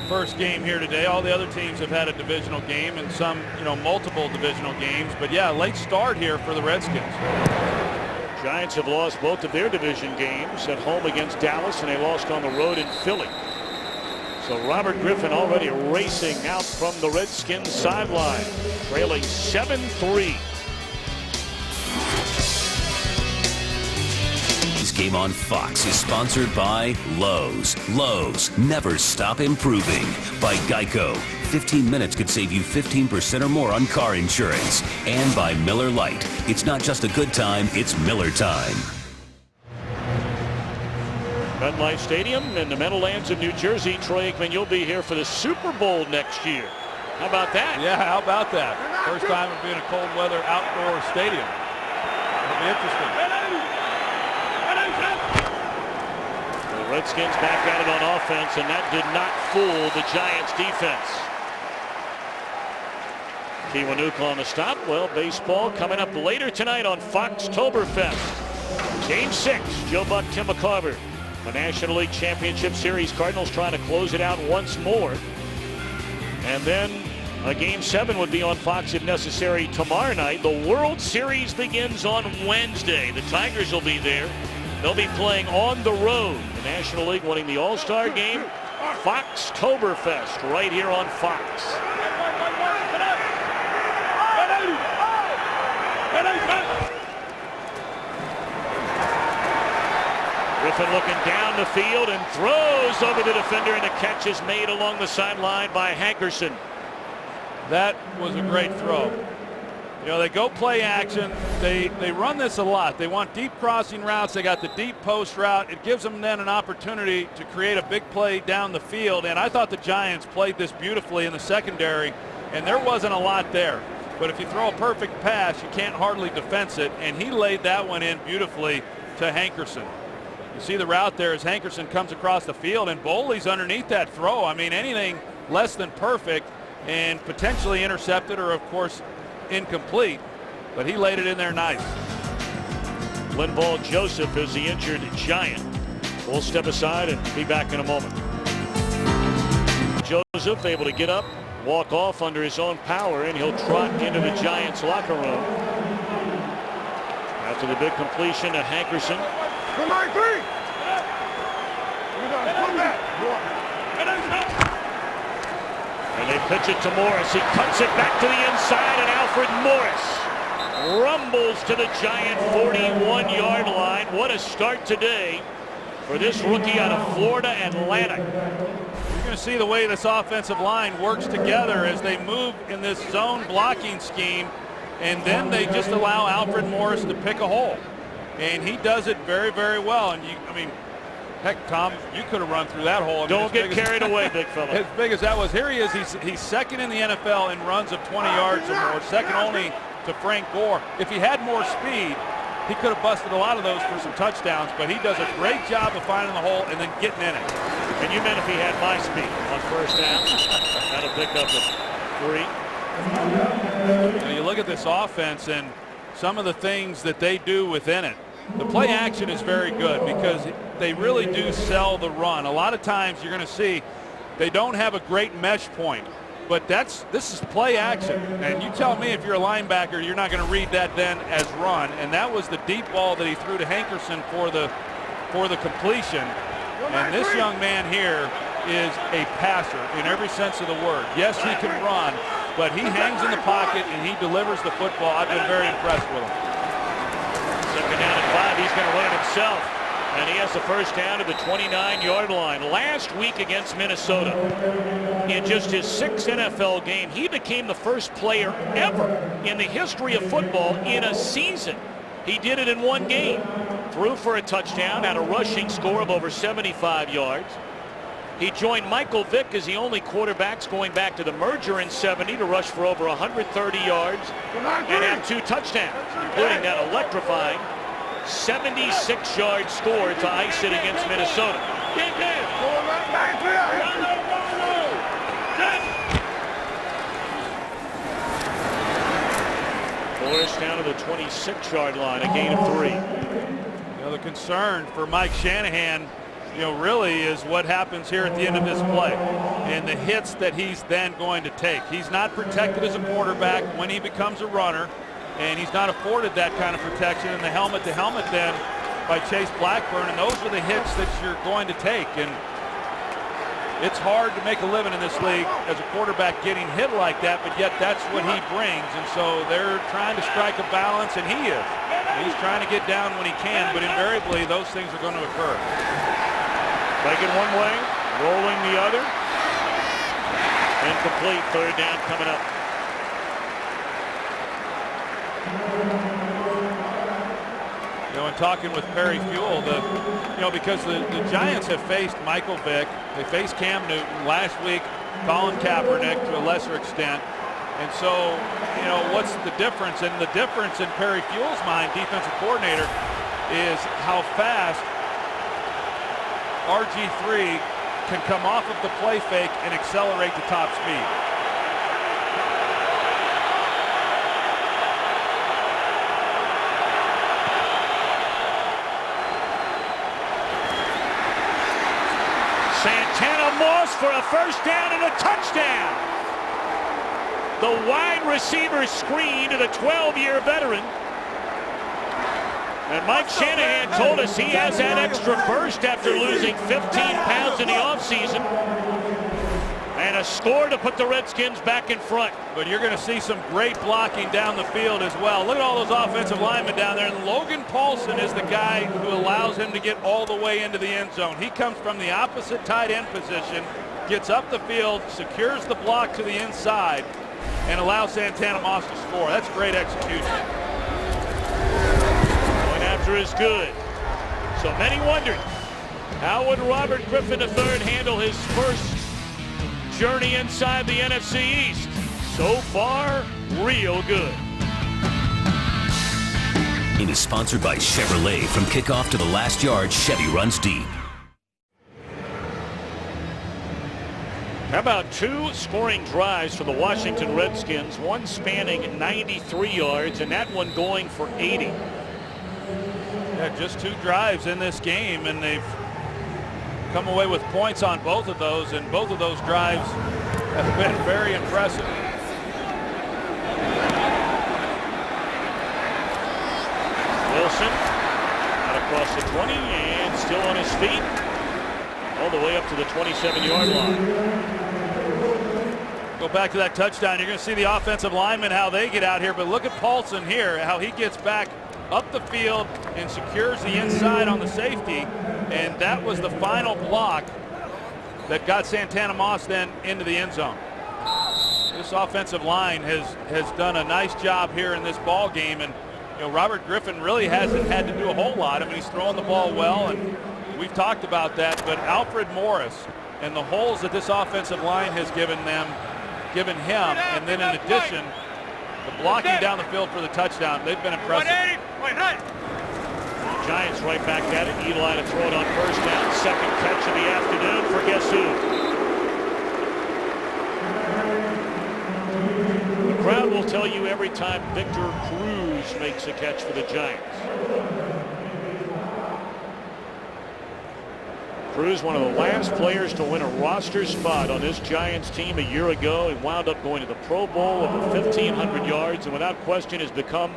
first game here today. All the other teams have had a divisional game and some, multiple divisional games. But yeah, late start here for the Redskins. Giants have lost both of their division games at home against Dallas, and they lost on the road in Philly. So Robert Griffin already racing out from the Redskins sideline, trailing 7-3. This game on Fox is sponsored by Lowe's. Lowe's, never stop improving. By Geico, 15 minutes could save you 15% or more on car insurance. And by Miller Lite, it's not just a good time, it's Miller time. MetLife Stadium in the Meadowlands of New Jersey. Troy Aikman, you'll be here for the Super Bowl next year. How about that? Yeah, how about that? First time it'll be in a cold weather outdoor stadium. It'll be interesting. The Redskins back at it on offense, and that did not fool the Giants defense. Kiwanuka on the stop. Well, baseball coming up later tonight on Foxtoberfest. Game 6, Joe Buck, Tim McCarver. The National League Championship Series, Cardinals trying to close it out once more. And then a Game 7 would be on Fox if necessary tomorrow night. The World Series begins on Wednesday. The Tigers will be there. They'll be playing on the road. The National League winning the All-Star Game. Foxtoberfest right here on Fox. Griffin looking down the field and throws over the defender, and the catch is made along the sideline by Hankerson. That was a great throw. You know, they go play action. They run this a lot. They want deep crossing routes. They got the deep post route. It gives them then an opportunity to create a big play down the field. And I thought the Giants played this beautifully in the secondary, and there wasn't a lot there. But if you throw a perfect pass, you can't hardly defense it. And he laid that one in beautifully to Hankerson. You see the route there as Hankerson comes across the field, and Boley's underneath that throw. I mean, anything less than perfect and potentially intercepted, or of course incomplete, but he laid it in there nice. Linval Joseph is the injured Giant. We'll step aside and be back in a moment. Joseph able to get up, walk off under his own power, and he'll trot into the Giants locker room. After the big completion to Hankerson. And they pitch it to Morris. He cuts it back to the inside, and Alfred Morris rumbles to the Giant 41-yard line. What a start today for this rookie out of Florida Atlantic. You're going to see the way this offensive line works together as they move in this zone blocking scheme, and then they just allow Alfred Morris to pick a hole. And he does it very, very well. And I mean, heck, Tom, you could have run through that hole. I mean, don't get carried away, big fella. As big as that was, here he is. He's second in the NFL in runs of 20 yards or more, second only to Frank Gore. If he had more speed, he could have busted a lot of those for some touchdowns, but he does a great job of finding the hole and then getting in it. And you meant if he had my speed on first down, that'll pick up a 3. Now you look at this offense and some of the things that they do within it. The play action is very good because they really do sell the run. A lot of times you're going to see they don't have a great mesh point, but this is play action. And you tell me if you're a linebacker, you're not going to read that then as run. And that was the deep ball that he threw to Hankerson for the completion. And this young man here is a passer in every sense of the word. Yes, he can run, but he hangs in the pocket and he delivers the football. I've been very impressed with him. Second down and 5. He's going to run it himself. And he has the first down to the 29-yard line. Last week against Minnesota, in just his 6th NFL game, he became the first player ever in the history of football in a season. He did it in one game. Threw for a touchdown, had a rushing score of over 75 yards. He joined Michael Vick as the only quarterbacks going back to the merger in 70 to rush for over 130 yards and have 2 touchdowns, including that electrifying 76-yard score to ice it against Minnesota. Morris down to the 26-yard line, a gain of 3. You know, the concern for Mike Shanahan, you know, really is what happens here at the end of this play and the hits that he's then going to take. He's not protected as a quarterback when he becomes a runner, and he's not afforded that kind of protection in the helmet-to-helmet then by Chase Blackburn, and those are the hits that you're going to take. And it's hard to make a living in this league as a quarterback getting hit like that, but yet that's what he brings. And so they're trying to strike a balance, and he is. He's trying to get down when he can, but invariably those things are going to occur. Taking one way, rolling the other. Incomplete. Third down coming up. You know, in talking with Perry Fuel, because the Giants have faced Michael Vick, they faced Cam Newton last week, Colin Kaepernick to a lesser extent, and so what's the difference? And the difference in Perry Fuel's mind, defensive coordinator, is how fast RG3 can come off of the play fake and accelerate to top speed. Santana Moss for a first down and a touchdown. The wide receiver screen to the 12-year veteran. And Mike Shanahan told us he has that extra burst after losing 15 pounds in the offseason. And a score to put the Redskins back in front. But you're going to see some great blocking down the field as well. Look at all those offensive linemen down there. And Logan Paulson is the guy who allows him to get all the way into the end zone. He comes from the opposite tight end position, gets up the field, secures the block to the inside, and allows Santana Moss to score. That's great execution. Point after is good. So many wondered, how would Robert Griffin III handle his first journey inside the NFC East? So far, real good. It is sponsored by Chevrolet. From kickoff to the last yard, Chevy runs deep. How about 2 scoring drives for the Washington Redskins, one spanning 93 yards and that one going for 80. Yeah, just 2 drives in this game, and they've come away with points on both of those, and both of those drives have been very impressive. Wilson out across the 20 and still on his feet all the way up to the 27-yard line. Go back to that touchdown. You're going to see the offensive linemen, how they get out here, but look at Paulson here, how he gets back up the field and secures the inside on the safety, and that was the final block that got Santana Moss then into the end zone. This offensive line has done a nice job here in this ball game, and Robert Griffin really hasn't had to do a whole lot. I mean, he's throwing the ball well, and we've talked about that, but Alfred Morris and the holes that this offensive line has given him, and then in addition, the blocking down the field for the touchdown, they've been impressive. The Giants right back at it. Eli to throw it on first down. Second catch of the afternoon for guess who? The crowd will tell you every time Victor Cruz makes a catch for the Giants. Cruz, one of the last players to win a roster spot on this Giants team a year ago. He wound up going to the Pro Bowl, over 1,500 yards, and without question has become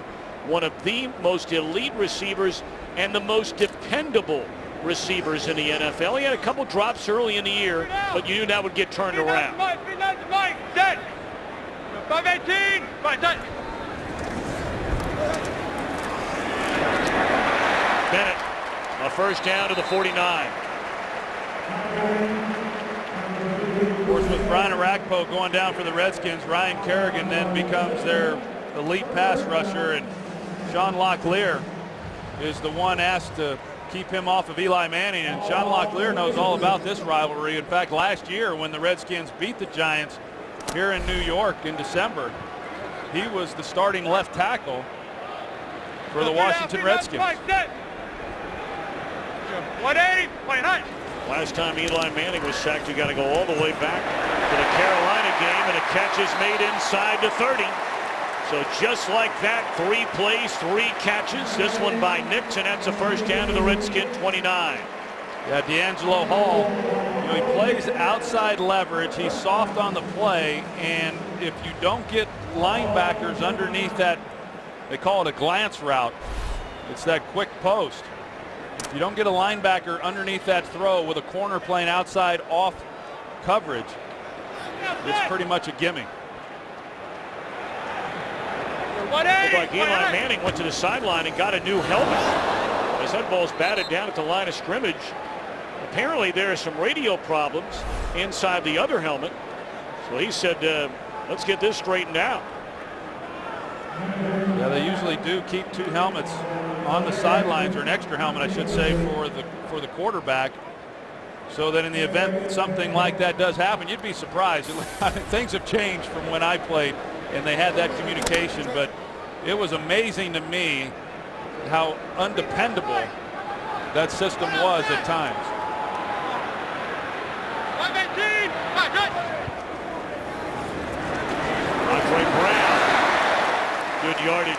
one of the most elite receivers and the most dependable receivers in the NFL. He had a couple drops early in the year, but you knew that would get turned around. 518, Bennett, a first down to the 49. Of course, with Brian Arakpo going down for the Redskins, Ryan Kerrigan then becomes their elite pass rusher, and Sean Locklear is the one asked to keep him off of Eli Manning, and Sean Locklear knows all about this rivalry. In fact, last year when the Redskins beat the Giants here in New York in December, he was the starting left tackle for the Washington Redskins. 180, point high. Last time Eli Manning was sacked, you got to go all the way back to the Carolina game, and a catch is made inside the 30. So just like that, 3 plays, 3 catches. This one by Nix, and that's a first down to the Redskin 29. Yeah, D'Angelo Hall, he plays outside leverage. He's soft on the play, and if you don't get linebackers underneath that, they call it a glance route. It's that quick post. If you don't get a linebacker underneath that throw with a corner playing outside off coverage, it's pretty much a gimme. Looked like Eli Manning went to the sideline and got a new helmet. As that ball's batted down at the line of scrimmage. Apparently there are some radio problems inside the other helmet. So he said, let's get this straightened out. Yeah, they usually do keep 2 helmets on the sidelines, or an extra helmet, I should say, for the quarterback, so that in the event something like that does happen, you'd be surprised. Things have changed from when I played, and they had that communication, but it was amazing to me how undependable that system was at times. 118, Andre Brown, good yardage.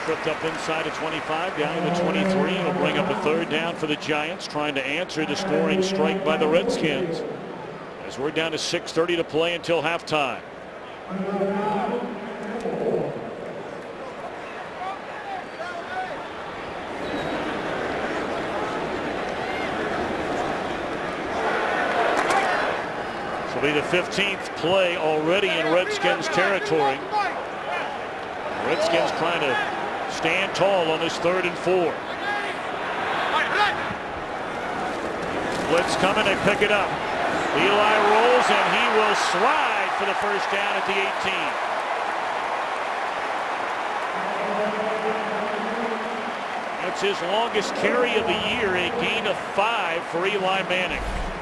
Tripped up inside of 25, down to the 23. It'll bring up a third down for the Giants, trying to answer the scoring strike by the Redskins. As we're down to 6:30 to play until halftime. So It'll be the 15th play already in Redskins territory. Redskins trying to stand tall on this 3rd and 4. Blitz coming, they pick it up. Eli rolls and he will slide for the first down at the 18. That's his longest carry of the year, a gain of 5 for Eli Manning.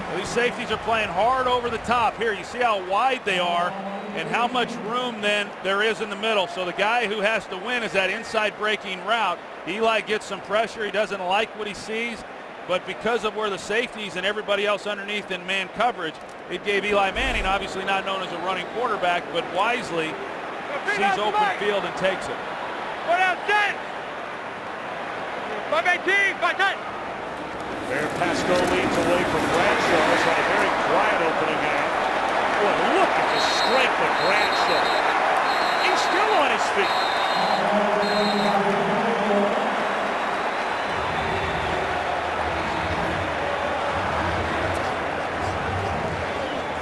Well, these safeties are playing hard over the top. Here, you see how wide they are and how much room then there is in the middle. So the guy who has to win is that inside breaking route. Eli gets some pressure. He doesn't like what he sees, but because of where the safeties and everybody else underneath in man coverage, it gave Eli Manning, obviously not known as a running quarterback, but wisely sees open field and takes it. Bear Pasco leads away from Bradshaw. He's had a very quiet opening half. Boy, look at the strength of Bradshaw. He's still on his feet.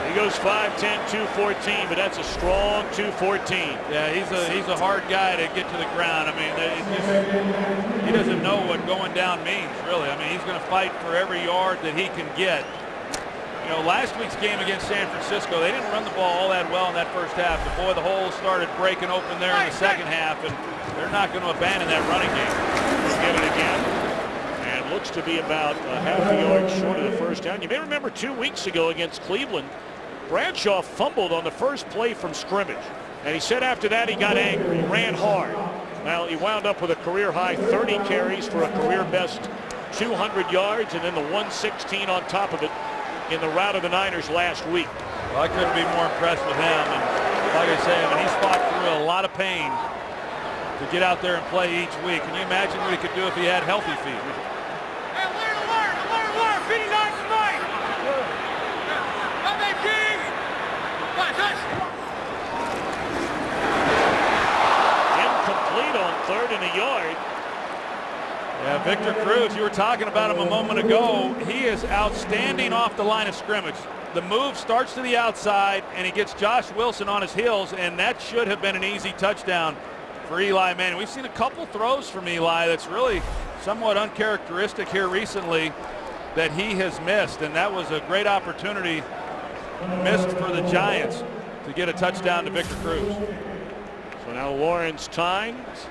He goes 5'10", 214, but that's a strong 214. Yeah, he's a hard guy to get to the ground. I mean, he doesn't know what going down means, really. I mean, he's going to fight for every yard that he can get. You know, last week's game against San Francisco, they didn't run the ball all that well in that first half. But boy, the holes started breaking open there in the second half, and they're not going to abandon that running game. We'll get it again. And looks to be about a half a yard short of the first down. You may remember 2 weeks ago against Cleveland, Bradshaw fumbled on the first play from scrimmage. And he said after that he got angry, he ran hard. Well, he wound up with a career-high 30 carries for a career-best 200 yards and then the 116 on top of it in the rout of the Niners last week. Well, I couldn't be more impressed with him. And like I say, I mean, he's fought through a lot of pain to get out there and play each week. Can you imagine what he could do if he had healthy feet? Incomplete on 3rd and a yard. Yeah, Victor Cruz, you were talking about him a moment ago. He is outstanding off the line of scrimmage. The move starts to the outside, and he gets Josh Wilson on his heels, and that should have been an easy touchdown for Eli Manning. We've seen a couple throws from Eli that's really somewhat uncharacteristic here recently that he has missed, and that was a great opportunity missed for the Giants to get a touchdown to Victor Cruz. So now Lawrence times,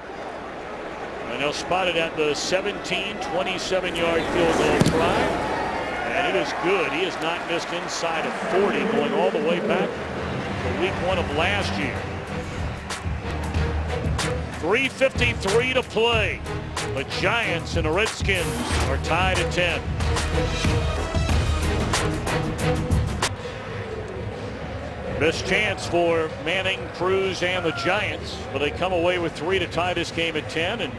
and they'll spot it at the 17, 27-yard field goal try, and it is good. He has not missed inside of 40 going all the way back to week 1 of last year. 3:53 to play. The Giants and the Redskins are tied at 10. Best chance for Manning, Cruz, and the Giants, but they come away with 3 to tie this game at 10. And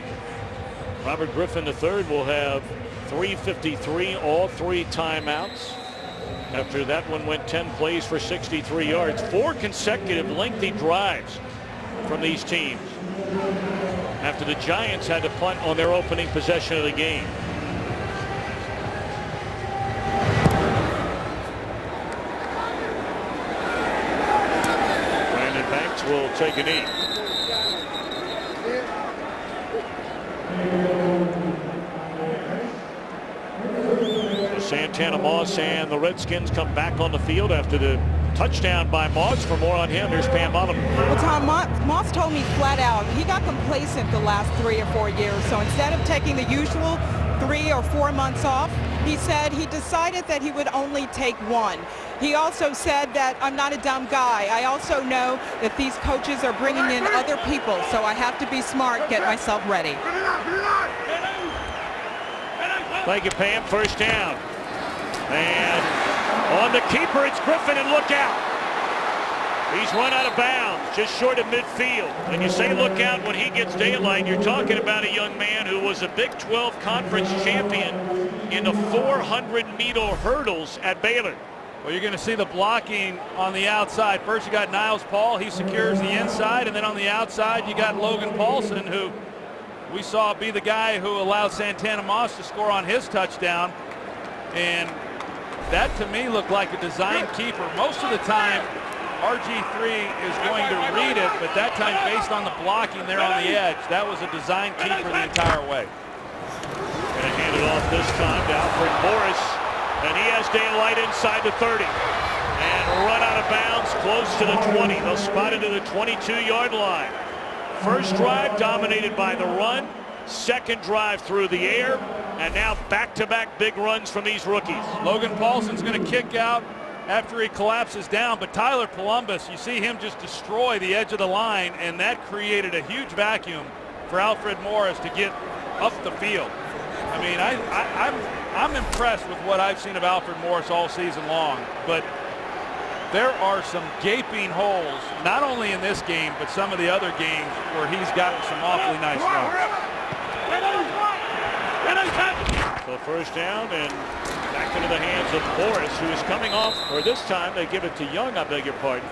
Robert Griffin III will have 3:53, all 3 timeouts. After that one went 10 plays for 63 yards. 4 consecutive lengthy drives from these teams after the Giants had to punt on their opening possession of the game. Brandon Banks will take a knee. So Santana Moss and the Redskins come back on the field after the touchdown by Moss. For more on him, here's Pam Mullum. Well, Tom, Moss told me flat out he got complacent the last 3 or 4 years. So instead of taking the usual 3 or 4 months off, he said he decided that he would only take 1. He also said that I'm not a dumb guy. I also know that these coaches are bringing in other people, so I have to be smart, get myself ready. Thank you, Pam. First down. And on the keeper, it's Griffin, and look out. He's run out of bounds, just short of midfield. When you say look out when he gets daylight, you're talking about a young man who was a Big 12 conference champion in the 400-meter hurdles at Baylor. Well, you're going to see the blocking on the outside. First, you got Niles Paul. He secures the inside. And then on the outside, you got Logan Paulson, who we saw be the guy who allowed Santana Moss to score on his touchdown. And that to me looked like a design keeper. Most of the time, RG3 is going to read it, but that time, based on the blocking there on the edge, that was a design keeper the entire way. Going to hand it off this time to Alfred Morris, and he has daylight inside the 30. And run out of bounds close to the 20. They'll spot it to the 22-yard line. First drive dominated by the run. Second drive through the air. And now back-to-back big runs from these rookies. Logan Paulson's going to kick out after he collapses down. But Tyler Columbus, you see him just destroy the edge of the line. And that created a huge vacuum for Alfred Morris to get up the field. I mean, I'm impressed with what I've seen of Alfred Morris all season long. But there are some gaping holes, not only in this game, but some of the other games where he's gotten some awfully nice runs. So first down and back into the hands of Morris, who is coming off, or this time they give it to Young, I beg your pardon.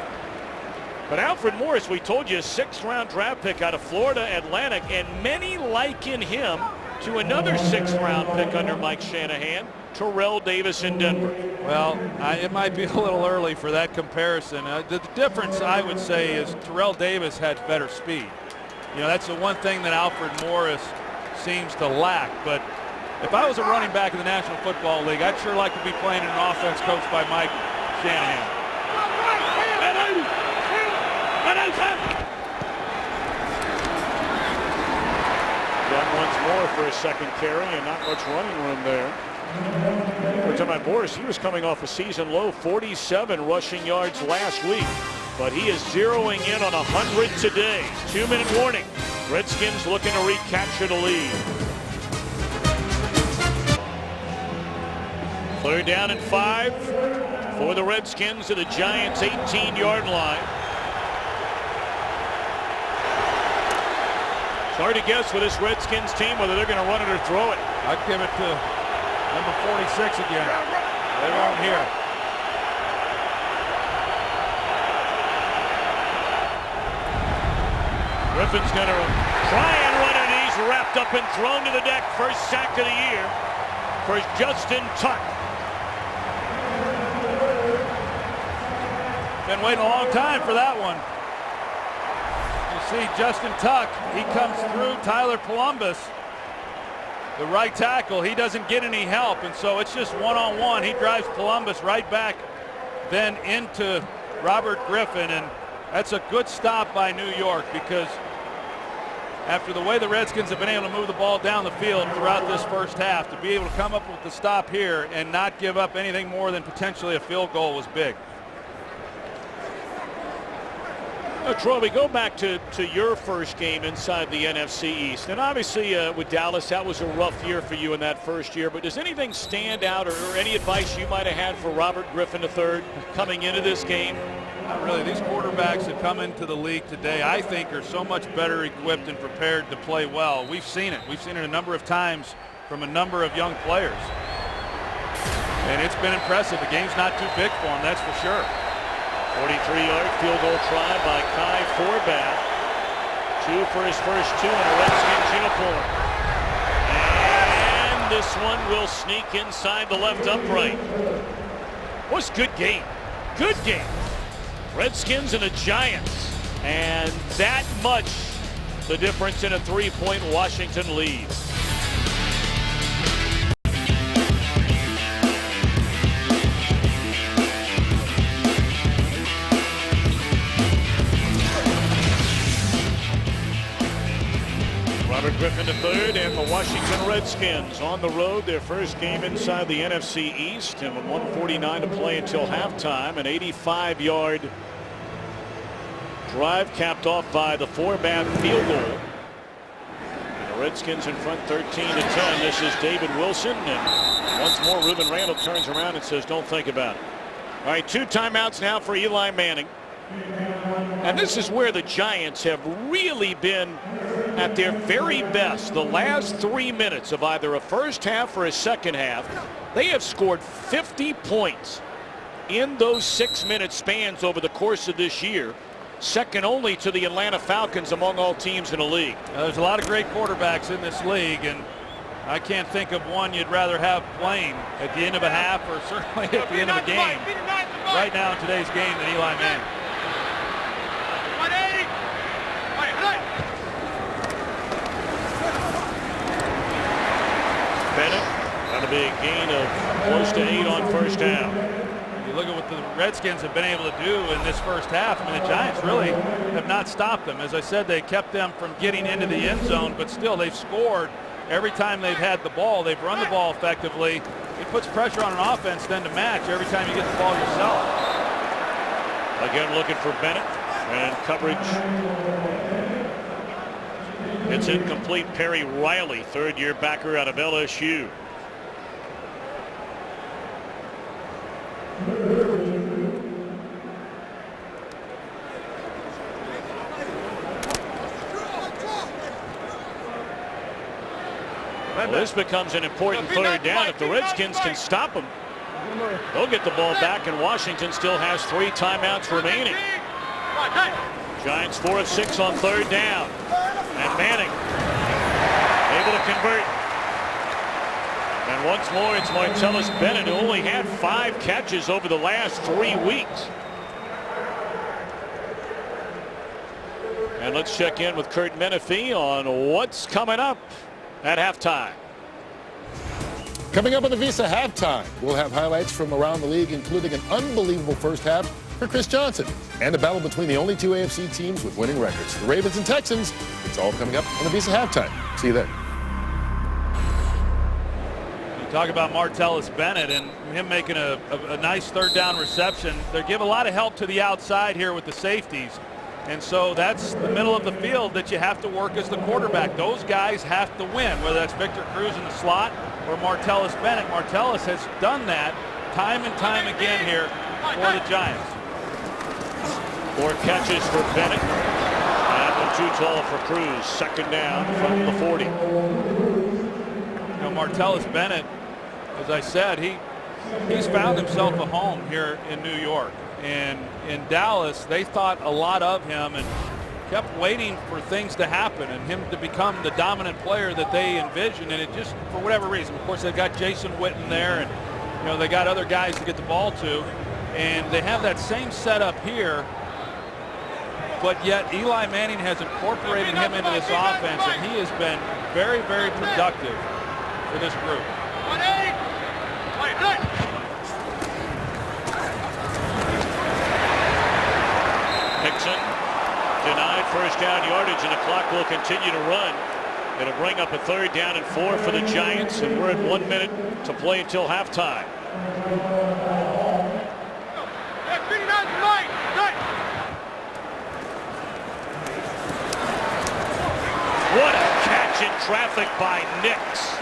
But Alfred Morris, we told you, a 6th-round draft pick out of Florida Atlantic, and many liken him to another 6th-round pick under Mike Shanahan, Terrell Davis in Denver. Well, it might be a little early for that comparison. The difference, I would say, is Terrell Davis had better speed. You know, that's the one thing that Alfred Morris seems to lack. But if I was a running back in the National Football League, I'd sure like to be playing in an offense coached by Mike Shanahan. Young once more for a second carry, and not much running room there. We're talking about Morris. He was coming off a season low 47 rushing yards last week, but he is zeroing in on 100 today. 2-minute warning. Redskins looking to recapture the lead. 3rd down and 5 for the Redskins to the Giants' 18-yard line. It's hard to guess with this Redskins team whether they're going to run it or throw it. I'd give it to number 46 again. They won't hear. Griffin's going to try and run it. He's wrapped up and thrown to the deck. First sack of the year for Justin Tuck. Been waiting a long time for that one. You see Justin Tuck, he comes through Tyler Columbus, the right tackle. He doesn't get any help, and so it's just one-on-one. He drives Columbus right back then into Robert Griffin, and that's a good stop by New York, because after the way the Redskins have been able to move the ball down the field throughout this first half, to be able to come up with the stop here and not give up anything more than potentially a field goal was big. Troy, we go back to your first game inside the NFC East. And obviously with Dallas, that was a rough year for you in that first year. But does anything stand out, or any advice you might have had for Robert Griffin III coming into this game? Not really. These quarterbacks that come into the league today, I think, are so much better equipped and prepared to play well. We've seen it. We've seen it a number of times from a number of young players. And it's been impressive. The game's not too big for them, that's for sure. 43-yard field goal try by Kai Forbath. 2 for his first 2 in a Redskins uniform. And this one will sneak inside the left upright. Was good game. Good game. Redskins and the Giants. And that much the difference in a 3-point Washington lead. Robert Griffin III and the Washington Redskins on the road, their first game inside the NFC East, and with 1:49 to play until halftime, an 85-yard drive capped off by the Forbath field goal. And the Redskins in front 13-10. This is David Wilson, and once more Ruben Randall turns around and says, don't think about it. All right, 2 timeouts now for Eli Manning. And this is where the Giants have really been at their very best. The last 3 minutes of either a first half or a second half, they have scored 50 points in those 6-minute spans over the course of this year, second only to the Atlanta Falcons among all teams in the league. There's a lot of great quarterbacks in this league, and I can't think of one you'd rather have playing at the end of a half or certainly at the end of a game right now in today's game than Eli Manning. Bennett going to be a gain of close to 8 on first down. You look at what the Redskins have been able to do in this first half. I mean, the Giants really have not stopped them. As I said, they kept them from getting into the end zone, but still they've scored every time they've had the ball. They've run the ball effectively. It puts pressure on an offense then to match every time you get the ball yourself. Again, looking for Bennett, and coverage. It's incomplete. Perry Riley, third-year backer out of LSU. Well, this becomes an important third down. If the Redskins can stop them, they'll get the ball back, and Washington still has 3 timeouts remaining. Giants 4 of 6 on third down. And Manning able to convert. And once more, it's Martellus Bennett, who only had 5 catches over the last 3 weeks. And let's check in with Kurt Menefee on what's coming up at halftime. Coming up on the Visa Halftime, we'll have highlights from around the league, including an unbelievable first half for Chris Johnson and a battle between the only 2 AFC teams with winning records, the Ravens and Texans. It's all coming up on the Visa Halftime. See you then. You talk about Martellus Bennett and him making a nice third down reception. They give a lot of help to the outside here with the safeties. And so that's the middle of the field that you have to work as the quarterback. Those guys have to win, whether that's Victor Cruz in the slot or Martellus Bennett. Martellus has done that time and time again here for the Giants. 4 catches for Bennett. That one too tall for Cruz. Second down from the 40. You know, Martellus Bennett, as I said, he's found himself a home here in New York. And in Dallas, they thought a lot of him and kept waiting for things to happen and him to become the dominant player that they envisioned. And it just, for whatever reason, of course, they've got Jason Witten there, and you know they got other guys to get the ball to, and they have that same setup here. But yet Eli Manning has incorporated him into this offense, and he has been very, very productive for this group. Nixon denied first down yardage, and the clock will continue to run. It'll bring up a third down and 4 for the Giants, and we're at 1 minute to play until halftime. What a catch in traffic by Nix.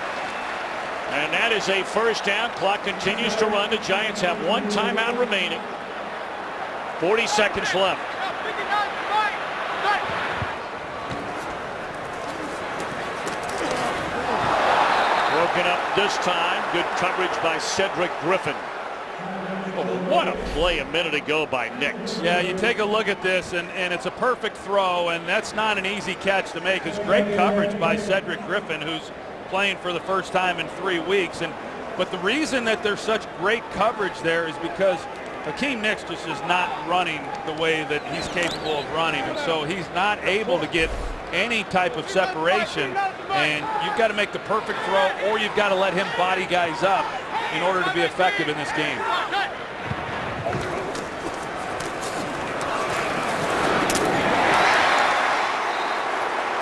And that is a first down. Clock continues to run. The Giants have 1 timeout remaining. 40 seconds left. Broken up this time. Good coverage by Cedric Griffin. Oh, what a play a minute ago by Nix. Yeah, you take a look at this, and it's a perfect throw, and that's not an easy catch to make. It's great coverage by Cedric Griffin, who's playing for the first time in 3 weeks. But the reason that there's such great coverage there is because Hakeem Nicks just is not running the way that he's capable of running, and so he's not able to get any type of separation, and you've got to make the perfect throw, or you've got to let him body guys up in order to be effective in this game.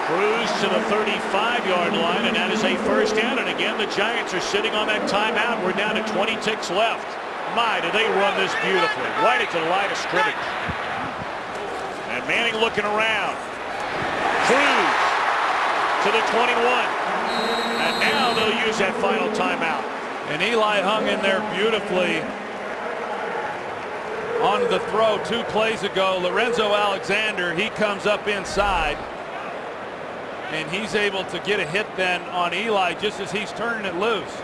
Cruz to the 35-yard line, and that is a first down. And again, the Giants are sitting on that timeout. We're down to 20 ticks left. My, do they run this beautifully. Right into the line of scrimmage. And Manning looking around. Cruz to the 21. And now they'll use that final timeout. And Eli hung in there beautifully on the throw 2 plays ago. Lorenzo Alexander, he comes up inside, and he's able to get a hit then on Eli just as he's turning it loose.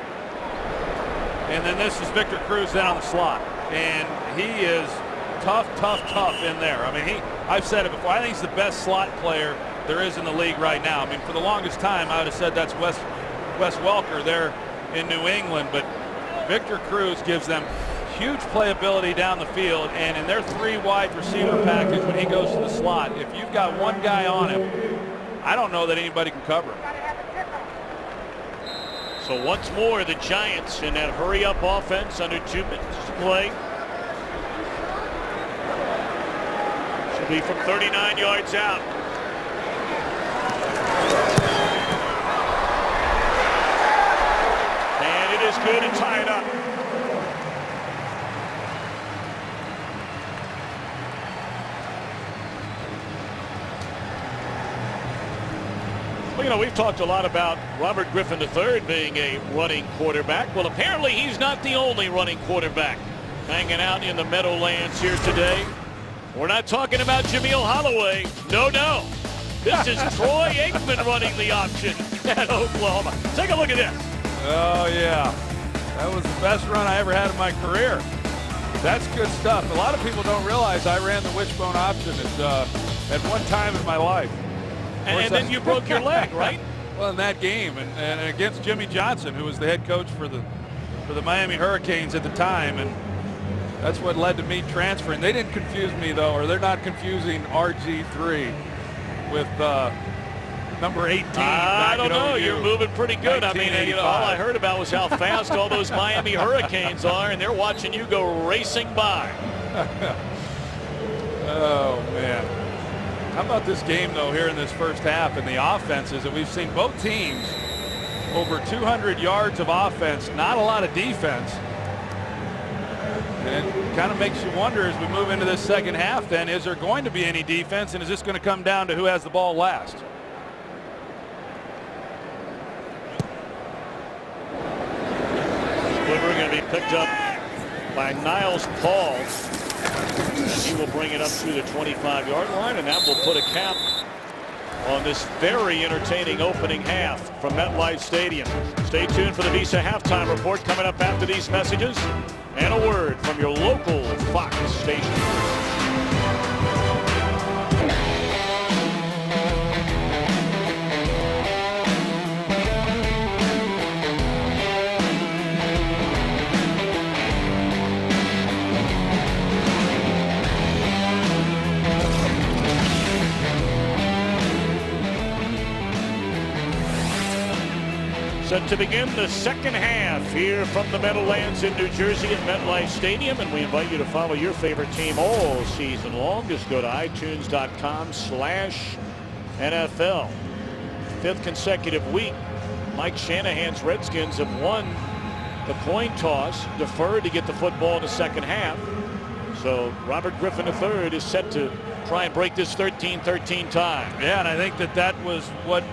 And then this is Victor Cruz down the slot, and he is tough in there. I mean, I've said it before, I think he's the best slot player there is in the league right now. I mean, for the longest time I would have said that's Wes Wes Welker there in New England, but Victor Cruz gives them huge playability down the field, and in their 3 wide receiver package when he goes to the slot, if you've got one guy on him, I don't know that anybody can cover him. So once more, the Giants in that hurry-up offense under 2 minutes to play. Should be from 39 yards out. And it is good and tied up. Well, you know, we've talked a lot about Robert Griffin III being a running quarterback. Well, apparently he's not the only running quarterback hanging out in the Meadowlands here today. We're not talking about Jameel Holloway. No, no. This is Troy Aikman running the option at Oklahoma. Take a look at this. Oh, yeah. That was the best run I ever had in my career. That's good stuff. A lot of people don't realize I ran the wishbone option at one time in my life. And then you broke your leg, right? Well, in that game, and against Jimmy Johnson, who was the head coach for the Miami Hurricanes at the time, and that's what led to me transferring. They didn't confuse me, though, or they're not confusing RG3 with number 18. I don't know. You're moving pretty good. I mean, you know, all I heard about was how fast all those Miami Hurricanes are, and they're watching you go racing by. Oh, man. How about this game, though, here in this first half, and the offenses that we've seen both teams over 200 yards of offense, not a lot of defense. And it kind of makes you wonder as we move into this second half, then, is there going to be any defense, and is this going to come down to who has the ball last? Splitter going to be picked up by Niles Paul. He will bring it up to the 25-yard line, and that will put a cap on this very entertaining opening half from MetLife Stadium. Stay tuned for the Visa halftime report coming up after these messages and a word from your local Fox station. Set to begin the second half here from the Meadowlands in New Jersey at MetLife Stadium, and we invite you to follow your favorite team all season long. Just go to iTunes.com/NFL. 5th consecutive week, Mike Shanahan's Redskins have won the coin toss, deferred to get the football in the second half. So Robert Griffin III is set to try and break this 13-13 tie. Yeah, and I think that was what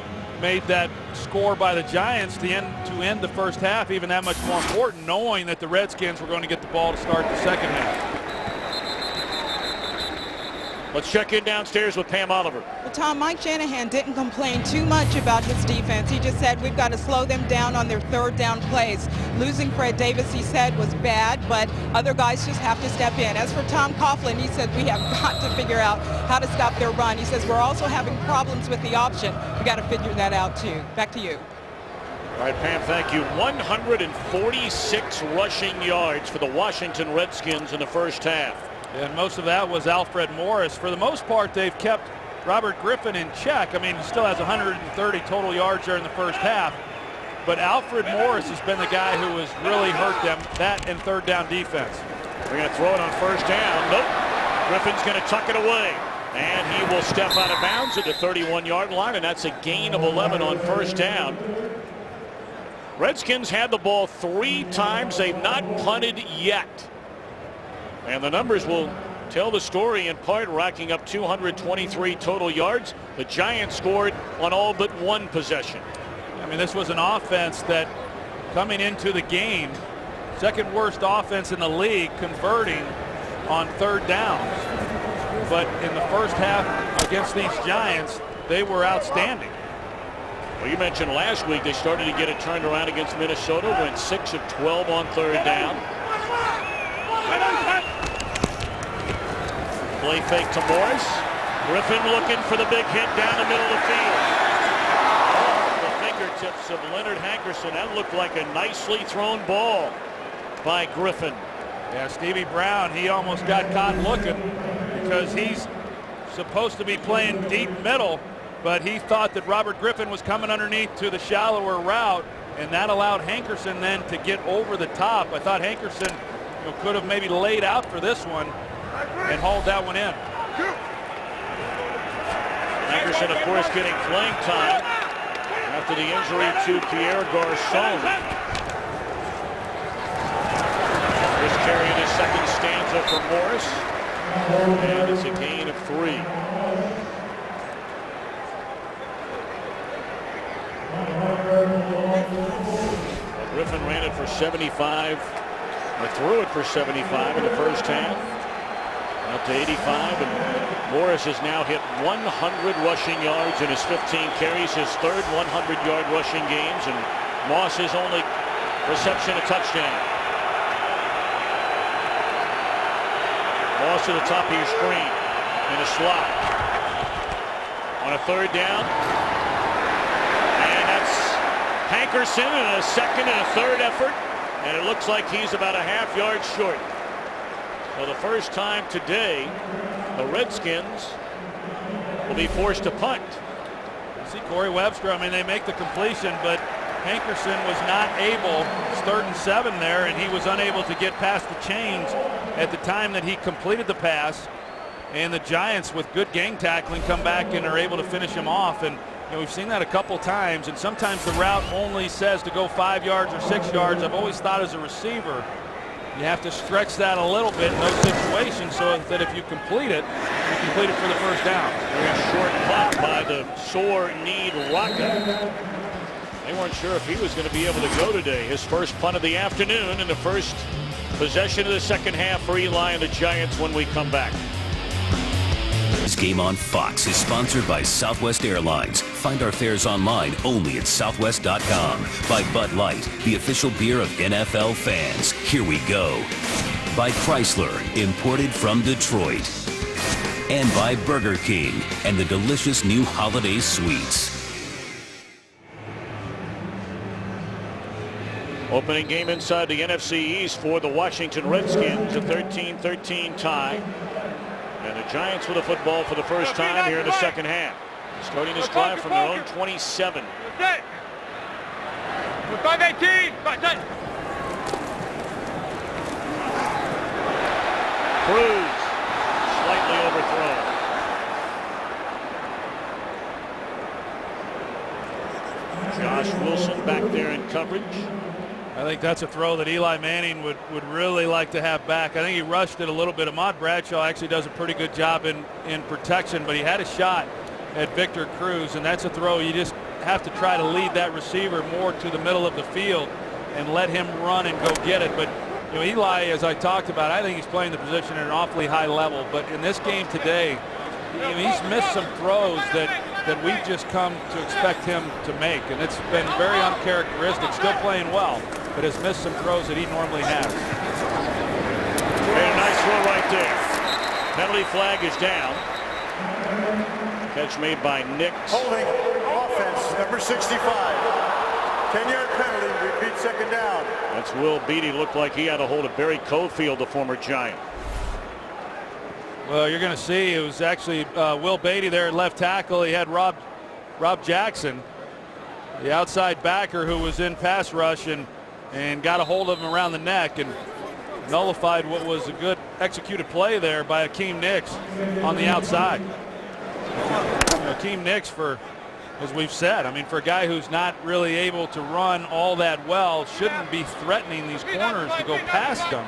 made that score by the Giants to end the first half even that much more important, knowing that the Redskins were going to get the ball to start the second half. Let's check in downstairs with Pam Oliver. Well, Tom, Mike Shanahan didn't complain too much about his defense. He just said we've got to slow them down on their third down plays. Losing Fred Davis, he said, was bad, but other guys just have to step in. As for Tom Coughlin, he said we have got to figure out how to stop their run. He says we're also having problems with the option. We got to figure that out too. Back to you. All right, Pam, thank you. 146 rushing yards for the Washington Redskins in the first half. And most of that was Alfred Morris. For the most part, they've kept Robert Griffin in check. I mean, he still has 130 total yards there in the first half. But Alfred Morris has been the guy who has really hurt them, that and third down defense. They're going to throw it on first down. Nope. Griffin's going to tuck it away. And he will step out of bounds at the 31-yard line, and that's a gain of 11 on first down. Redskins had the ball 3 times. They've not punted yet. And the numbers will tell the story in part, racking up 223 total yards. The Giants scored on all but one possession. I mean, this was an offense that, coming into the game, second worst offense in the league, converting on third downs. But in the first half against these Giants, they were outstanding. Well, you mentioned last week they started to get it turned around against Minnesota, went 6 of 12 on third down. Play fake to Morris. Griffin looking for the big hit down the middle of the field. Oh, the fingertips of Leonard Hankerson. That looked like a nicely thrown ball by Griffin. Yeah, Stevie Brown, he almost got caught looking because he's supposed to be playing deep middle, but he thought that Robert Griffin was coming underneath to the shallower route, and that allowed Hankerson then to get over the top. I thought Hankerson could have maybe laid out for this one and hauled that one in. Hankerson, of course, getting playing time after the injury to Pierre Garçon. Just carrying his second stanza for Morris, and it's a gain of 3. Griffin ran it for 75, or threw it for 75 in the first half, up to 85, and Morris has now hit 100 rushing yards in his 15 carries, his third 100-yard rushing games, and Moss's only reception, a touchdown. Moss to the top of your screen in a slot on a 3rd down, and that's Hankerson in a second and a third effort, and it looks like he's about a half yard short. For the first time today, the Redskins will be forced to punt. You see Corey Webster, I mean, they make the completion, but Hankerson was not able, it's 3rd and 7 there, and he was unable to get past the chains at the time that he completed the pass. And the Giants, with good gang tackling, come back and are able to finish him off. And we've seen that a couple times, and sometimes the route only says to go 5 yards or 6 yards. I've always thought as a receiver, you have to stretch that a little bit in those situations so that if you complete it, you complete it for the first down. Very short punt by the sore-kneed Rocca. They weren't sure if he was going to be able to go today. His first punt of the afternoon and the first possession of the second half for Eli and the Giants when we come back. This game on Fox is sponsored by Southwest Airlines. Find our fares online only at southwest.com. By Bud Light, the official beer of NFL fans. Here we go. By Chrysler, imported from Detroit. And by Burger King and the delicious new holiday sweets. Opening game inside the NFC East for the Washington Redskins, a 13-13 tie. And the Giants with the football for the first time here in the second half. Starting this drive from their own 27. 5-18. Cruz slightly overthrown. Josh Wilson back there in coverage. I think that's a throw that Eli Manning would really like to have back. I think he rushed it a little bit. Ahmad Bradshaw actually does a pretty good job in protection, but he had a shot at Victor Cruz, and that's a throw you just have to try to lead that receiver more to the middle of the field and let him run and go get it. But Eli, as I talked about, I think he's playing the position at an awfully high level. But in this game today, he's missed some throws that we've just come to expect him to make, and it's been very uncharacteristic. Still playing well, but has missed some throws that he normally has. Made a nice throw right there. Penalty flag is down. Catch made by Nix. Holding offense, number 65. 10-yard penalty, repeat second down. That's Will Beatty. Looked like he had a hold of Barry Cofield, the former Giant. Well, you're going to see it was actually Will Beatty there at left tackle. He had Rob Jackson, the outside backer, who was in pass rush and got a hold of him around the neck and nullified what was a good executed play there by Akeem Nicks on the outside. Akeem Nicks, as we've said, I mean, for a guy who's not really able to run all that well, shouldn't be threatening these corners to go past them.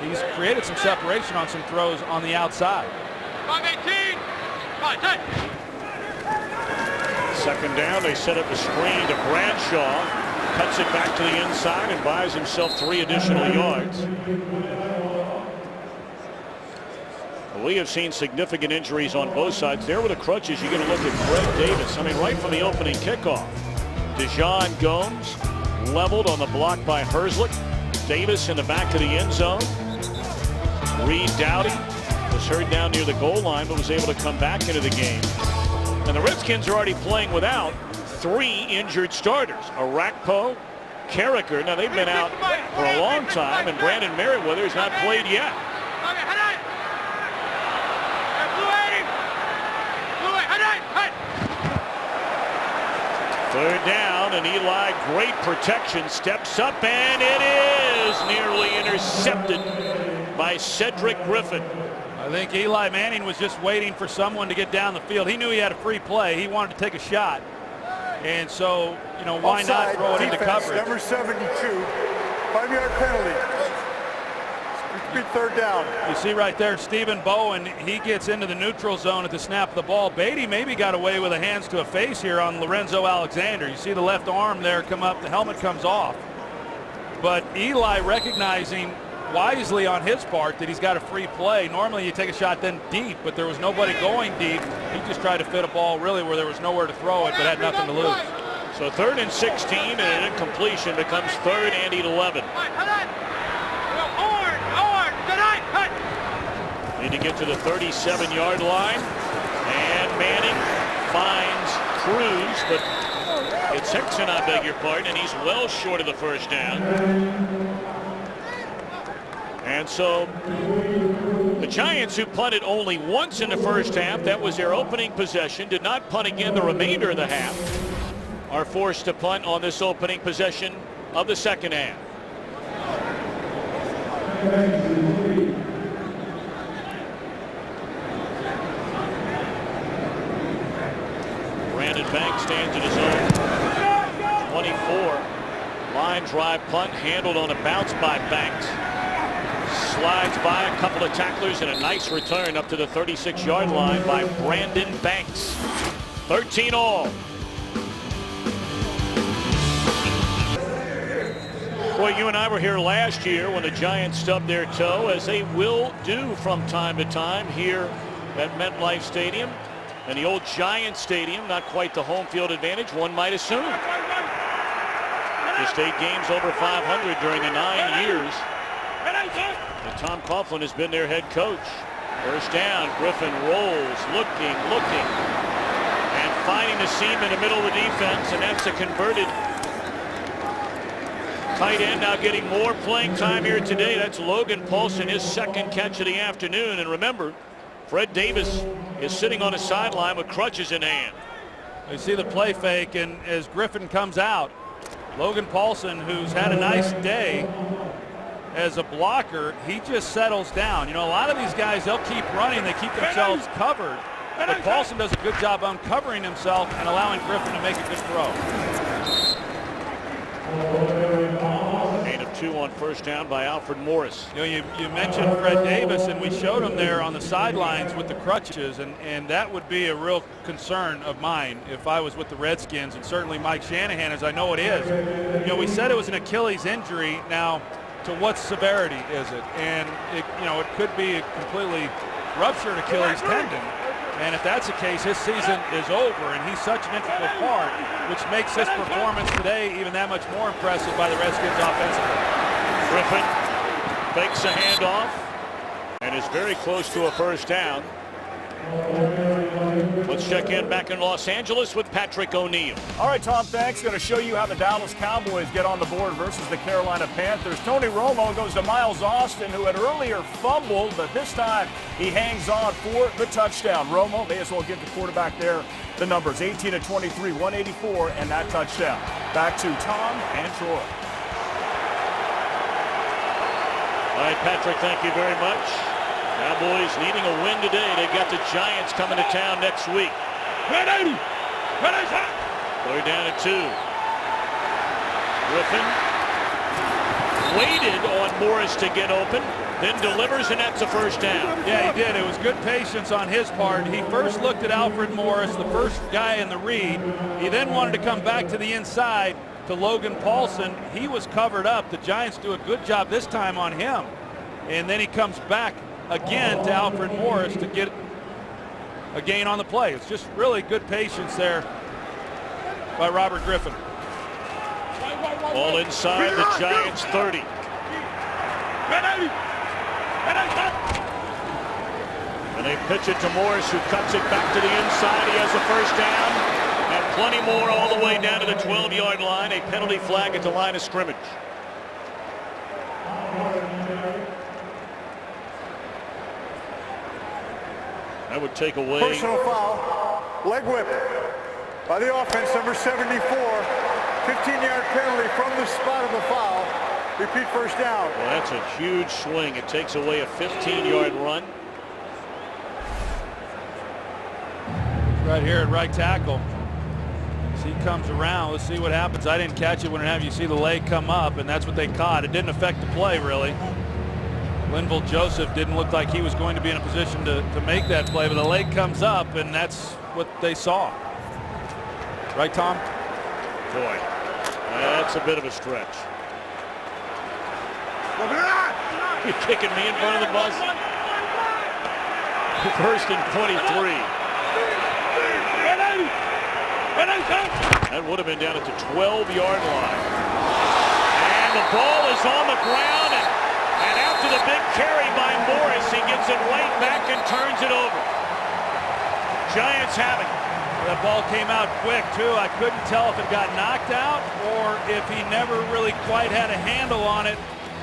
He's created some separation on some throws on the outside. 5-18. 5-10. Second down, they set up a screen to Bradshaw. Cuts it back to the inside and buys himself 3 additional yards. We have seen significant injuries on both sides. There with the crutches, you're going to look at Greg Davis. I mean, right from the opening kickoff. Dejon Gomes leveled on the block by Herzlich. Davis in the back of the end zone. Reed Dowdy was hurt down near the goal line, but was able to come back into the game. And the Redskins are already playing without 3 injured starters. Arakpo, Carricker. Now, they've been out for a long time, and Brandon Merriweather has not played yet. Third down, and Eli, great protection, steps up, and it is nearly intercepted by Cedric Griffin. I think Eli Manning was just waiting for someone to get down the field. He knew he had a free play. He wanted to take a shot. And so, you know, why not throw it into coverage? Number 72, 5-yard penalty. Repeat third down. You see right there, Stephen Bowen, he gets into the neutral zone at the snap of the ball. Beatty maybe got away with a hands to a face here on Lorenzo Alexander. You see the left arm there come up, the helmet comes off. But Eli recognizing wisely on his part that he's got a free play. Normally you take a shot then deep, but there was nobody going deep. He just tried to fit a ball really where there was nowhere to throw it, but had nothing to lose. So 3rd and 16, and an incompletion becomes 3rd and 11. Need to get to the 37-yard line, and Manning finds Cruz, but it's Hickson, I beg your pardon, and he's well short of the first down. And so the Giants, who punted only once in the first half, that was their opening possession, did not punt again the remainder of the half, are forced to punt on this opening possession of the second half. Brandon Banks stands at his own 24. Line drive punt handled on a bounce by Banks. Slides by a couple of tacklers and a nice return up to the 36-yard line by Brandon Banks. 13 all. Boy, you and I were here last year when the Giants stubbed their toe, as they will do from time to time here at MetLife Stadium. And the old Giant Stadium, not quite the home field advantage, one might assume. Just 8 games over 500 during the 9 years. And Tom Coughlin has been their head coach. First down, Griffin rolls, looking, and finding the seam in the middle of the defense, and that's a converted tight end, now getting more playing time here today. That's Logan Paulson, his second catch of the afternoon. And remember, Fred Davis is sitting on a sideline with crutches in hand. You see the play fake, and as Griffin comes out, Logan Paulson, who's had a nice day as a blocker, he just settles down. You know, a lot of these guys, they'll keep running, they keep themselves covered, but Paulson does a good job uncovering himself and allowing Griffin to make a good throw. Gain of 2 on first down by Alfred Morris. You know, you mentioned Fred Davis, and we showed him there on the sidelines with the crutches, and that would be a real concern of mine if I was with the Redskins, and certainly Mike Shanahan, as I know it is. You know, we said it was an Achilles injury. Now, to what severity is it? And it, you know, it could be a completely ruptured Achilles tendon. And if that's the case, his season is over, and he's such an integral part, which makes his performance today even that much more impressive by the Redskins offensively. Griffin fakes a handoff and is very close to a first down. Let's check in back in Los Angeles with Patrick O'Neill. All right, Tom, thanks. Going to show you how the Dallas Cowboys get on the board versus the Carolina Panthers. Tony Romo goes to Miles Austin, who had earlier fumbled, but this time he hangs on for the touchdown. Romo may as well give the quarterback there the numbers, 18 of 23, 184, and that touchdown. Back to Tom and Troy. All right, Patrick, thank you very much. Cowboys needing a win today. They've got the Giants coming to town next week. Third down at 2. Griffin waited on Morris to get open, then delivers, and that's a first down. Yeah, he did. It was good patience on his part. He first looked at Alfred Morris, the first guy in the read. He then wanted to come back to the inside to Logan Paulson. He was covered up. The Giants do a good job this time on him. And then he comes back again to Alfred Morris to get a gain on the play. It's just really good patience there by Robert Griffin. Ball inside the Giants 30. And they pitch it to Morris, who cuts it back to the inside. He has a first down. And Plenty more all the way down to the 12-yard line. A penalty flag at the line of scrimmage. That would take away. Personal foul, leg whip by the offense, number 74. 15-yard penalty from the spot of the foul. Repeat first down. Well, that's a huge swing. It takes away a 15-yard run. Right here at right tackle. As he comes around, let's see what happens. I didn't catch it when you see the leg come up, and that's what they caught. It didn't affect the play, really. Linville Joseph didn't look like he was going to be in a position to make that play, but the leg comes up, and that's what they saw. Right, Tom? Boy, that's a bit of a stretch. You're kicking me in front of the bus? First and 23. That would have been down at the 12-yard line. And the ball is on the ground, and after the big carry by Morris, he gets it right back and turns it over. Giants have it. That ball came out quick, too. I couldn't tell if it got knocked out or if he never really quite had a handle on it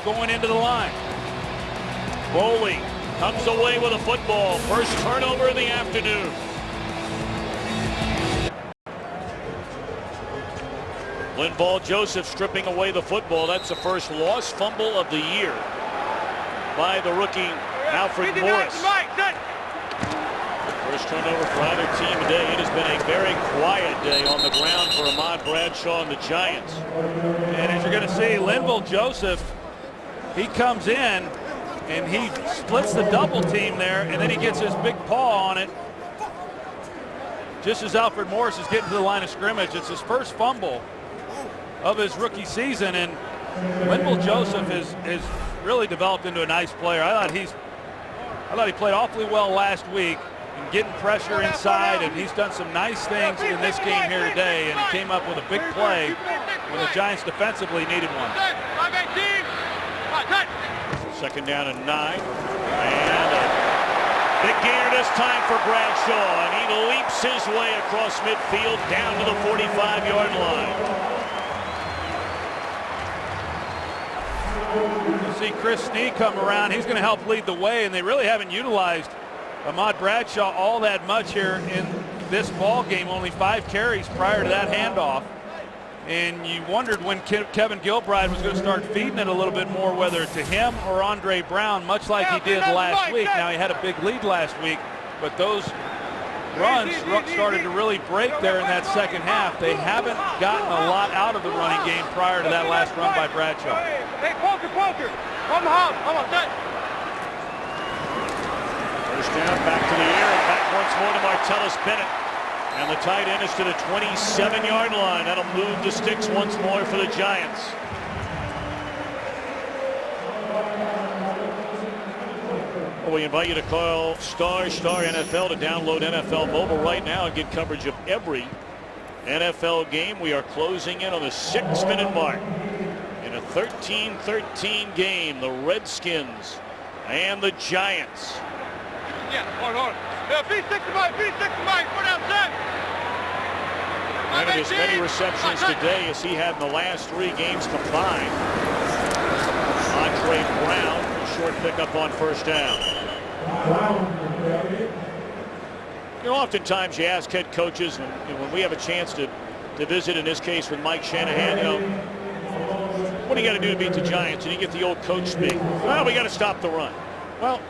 going into the line. Boley comes away with a football. First turnover of the afternoon. Linval Joseph stripping away the football. That's the first lost fumble of the year by the rookie Alfred Morris. First turnover for either team today. It has been a very quiet day on the ground for Ahmad Bradshaw and the Giants. And as you're going to see, Linval Joseph, he comes in and he splits the double team there, and then he gets his big paw on it just as Alfred Morris is getting to the line of scrimmage. It's his first fumble of his rookie season, and Linval Joseph is really developed into a nice player. I thought he played awfully well last week and getting pressure inside, and he's done some nice things in this game here today, and he came up with a big play when the Giants defensively needed one. Second down and 9, and a big gainer this time for Bradshaw, and he leaps his way across midfield down to the 45-yard line. You see Chris Snee come around. He's going to help lead the way, and they really haven't utilized Ahmad Bradshaw all that much here in this ball game. Only 5 carries prior to that handoff, and you wondered when Kevin Gilbride was going to start feeding it a little bit more, whether to him or Andre Brown, much like he did last week. Now, he had a big lead last week, but those runs started to really break there in that second half. They haven't gotten a lot out of the running game prior to that last run by Bradshaw. Hey, Poker. On the hop. Come on, set. First down, back to the air, and back once more to Martellus Bennett. And the tight end is to the 27-yard line. That'll move the sticks once more for the Giants. Well, we invite you to call Star NFL to download NFL Mobile right now and get coverage of every NFL game. We are closing in on the 6-minute mark in a 13-13 game. The Redskins and the Giants. Yeah, hold on. Yeah, B65, put out set. And as many receptions today as he had in the last 3 games combined. Andre Brown, short pickup on first down. You know, oftentimes you ask head coaches, and when we have a chance to visit, in this case with Mike Shanahan, you know, what do you got to do to beat the Giants? And you get the old coach speak. Well, we got to stop the run. Well,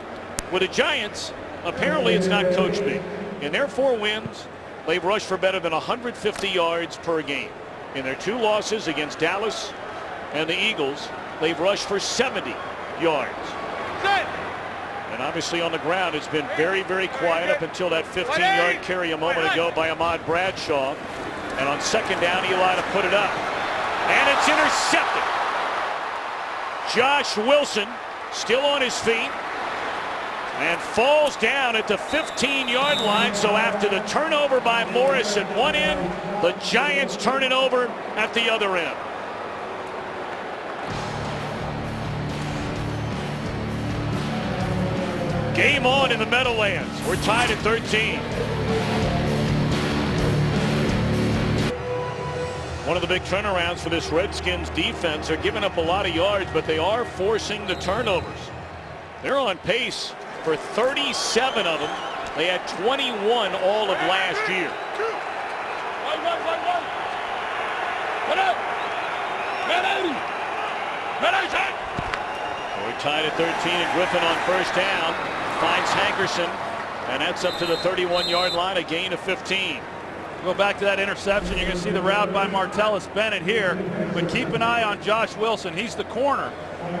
with the Giants, apparently it's not coach speak. In their 4 wins, they've rushed for better than 150 yards per game. In their 2 losses against Dallas and the Eagles, they've rushed for 70 yards. And obviously on the ground, it's been very, very quiet up until that 15-yard carry a moment ago by Ahmad Bradshaw. And on second down, Eli to put it up. And it's intercepted. Josh Wilson still on his feet and falls down at the 15-yard line. So after the turnover by Morris at one end, the Giants turn it over at the other end. Game on in the Meadowlands. We're tied at 13. One of the big turnarounds for this Redskins defense. They're giving up a lot of yards, but they are forcing the turnovers. They're on pace for 37 of them. They had 21 all of last year. We're tied at 13, and Griffin on first down finds Hankerson, and that's up to the 31-yard line, a gain of 15. Go back to that interception. You're going to see the route by Martellus Bennett here, but keep an eye on Josh Wilson. He's the corner,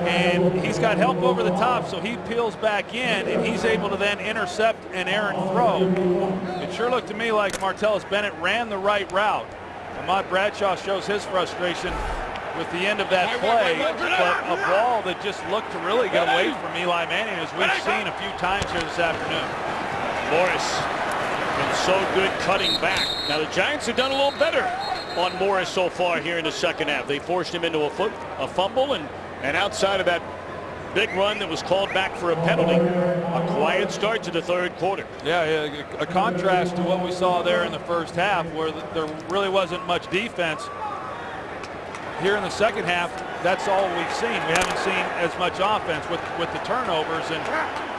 and he's got help over the top, so he peels back in, and he's able to then intercept an errant throw. It sure looked to me like Martellus Bennett ran the right route. Ahmad Bradshaw shows his frustration with the end of that play, but a ball that just looked to really get away from Eli Manning, as we've seen a few times here this afternoon. Morris been so good cutting back. Now the Giants have done a little better on Morris so far here in the second half. They forced him into a fumble, and outside of that big run that was called back for a penalty, a quiet start to the third quarter. Yeah, a contrast to what we saw there in the first half, where there really wasn't much defense. Here in the second half, that's all we've seen. We haven't seen as much offense with the turnovers, and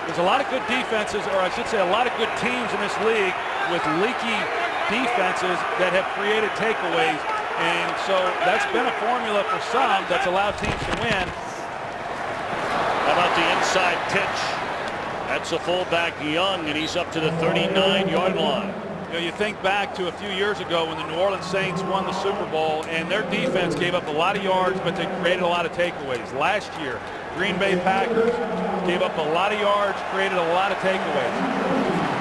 there's a lot of good defenses, or I should say a lot of good teams in this league with leaky defenses that have created takeaways, and so that's been a formula for some that's allowed teams to win. How about the inside pitch? That's a fullback Young, and he's up to the 39-yard line. You know, you think back to a few years ago when the New Orleans Saints won the Super Bowl, and their defense gave up a lot of yards, but they created a lot of takeaways. Last year, Green Bay Packers gave up a lot of yards, created a lot of takeaways.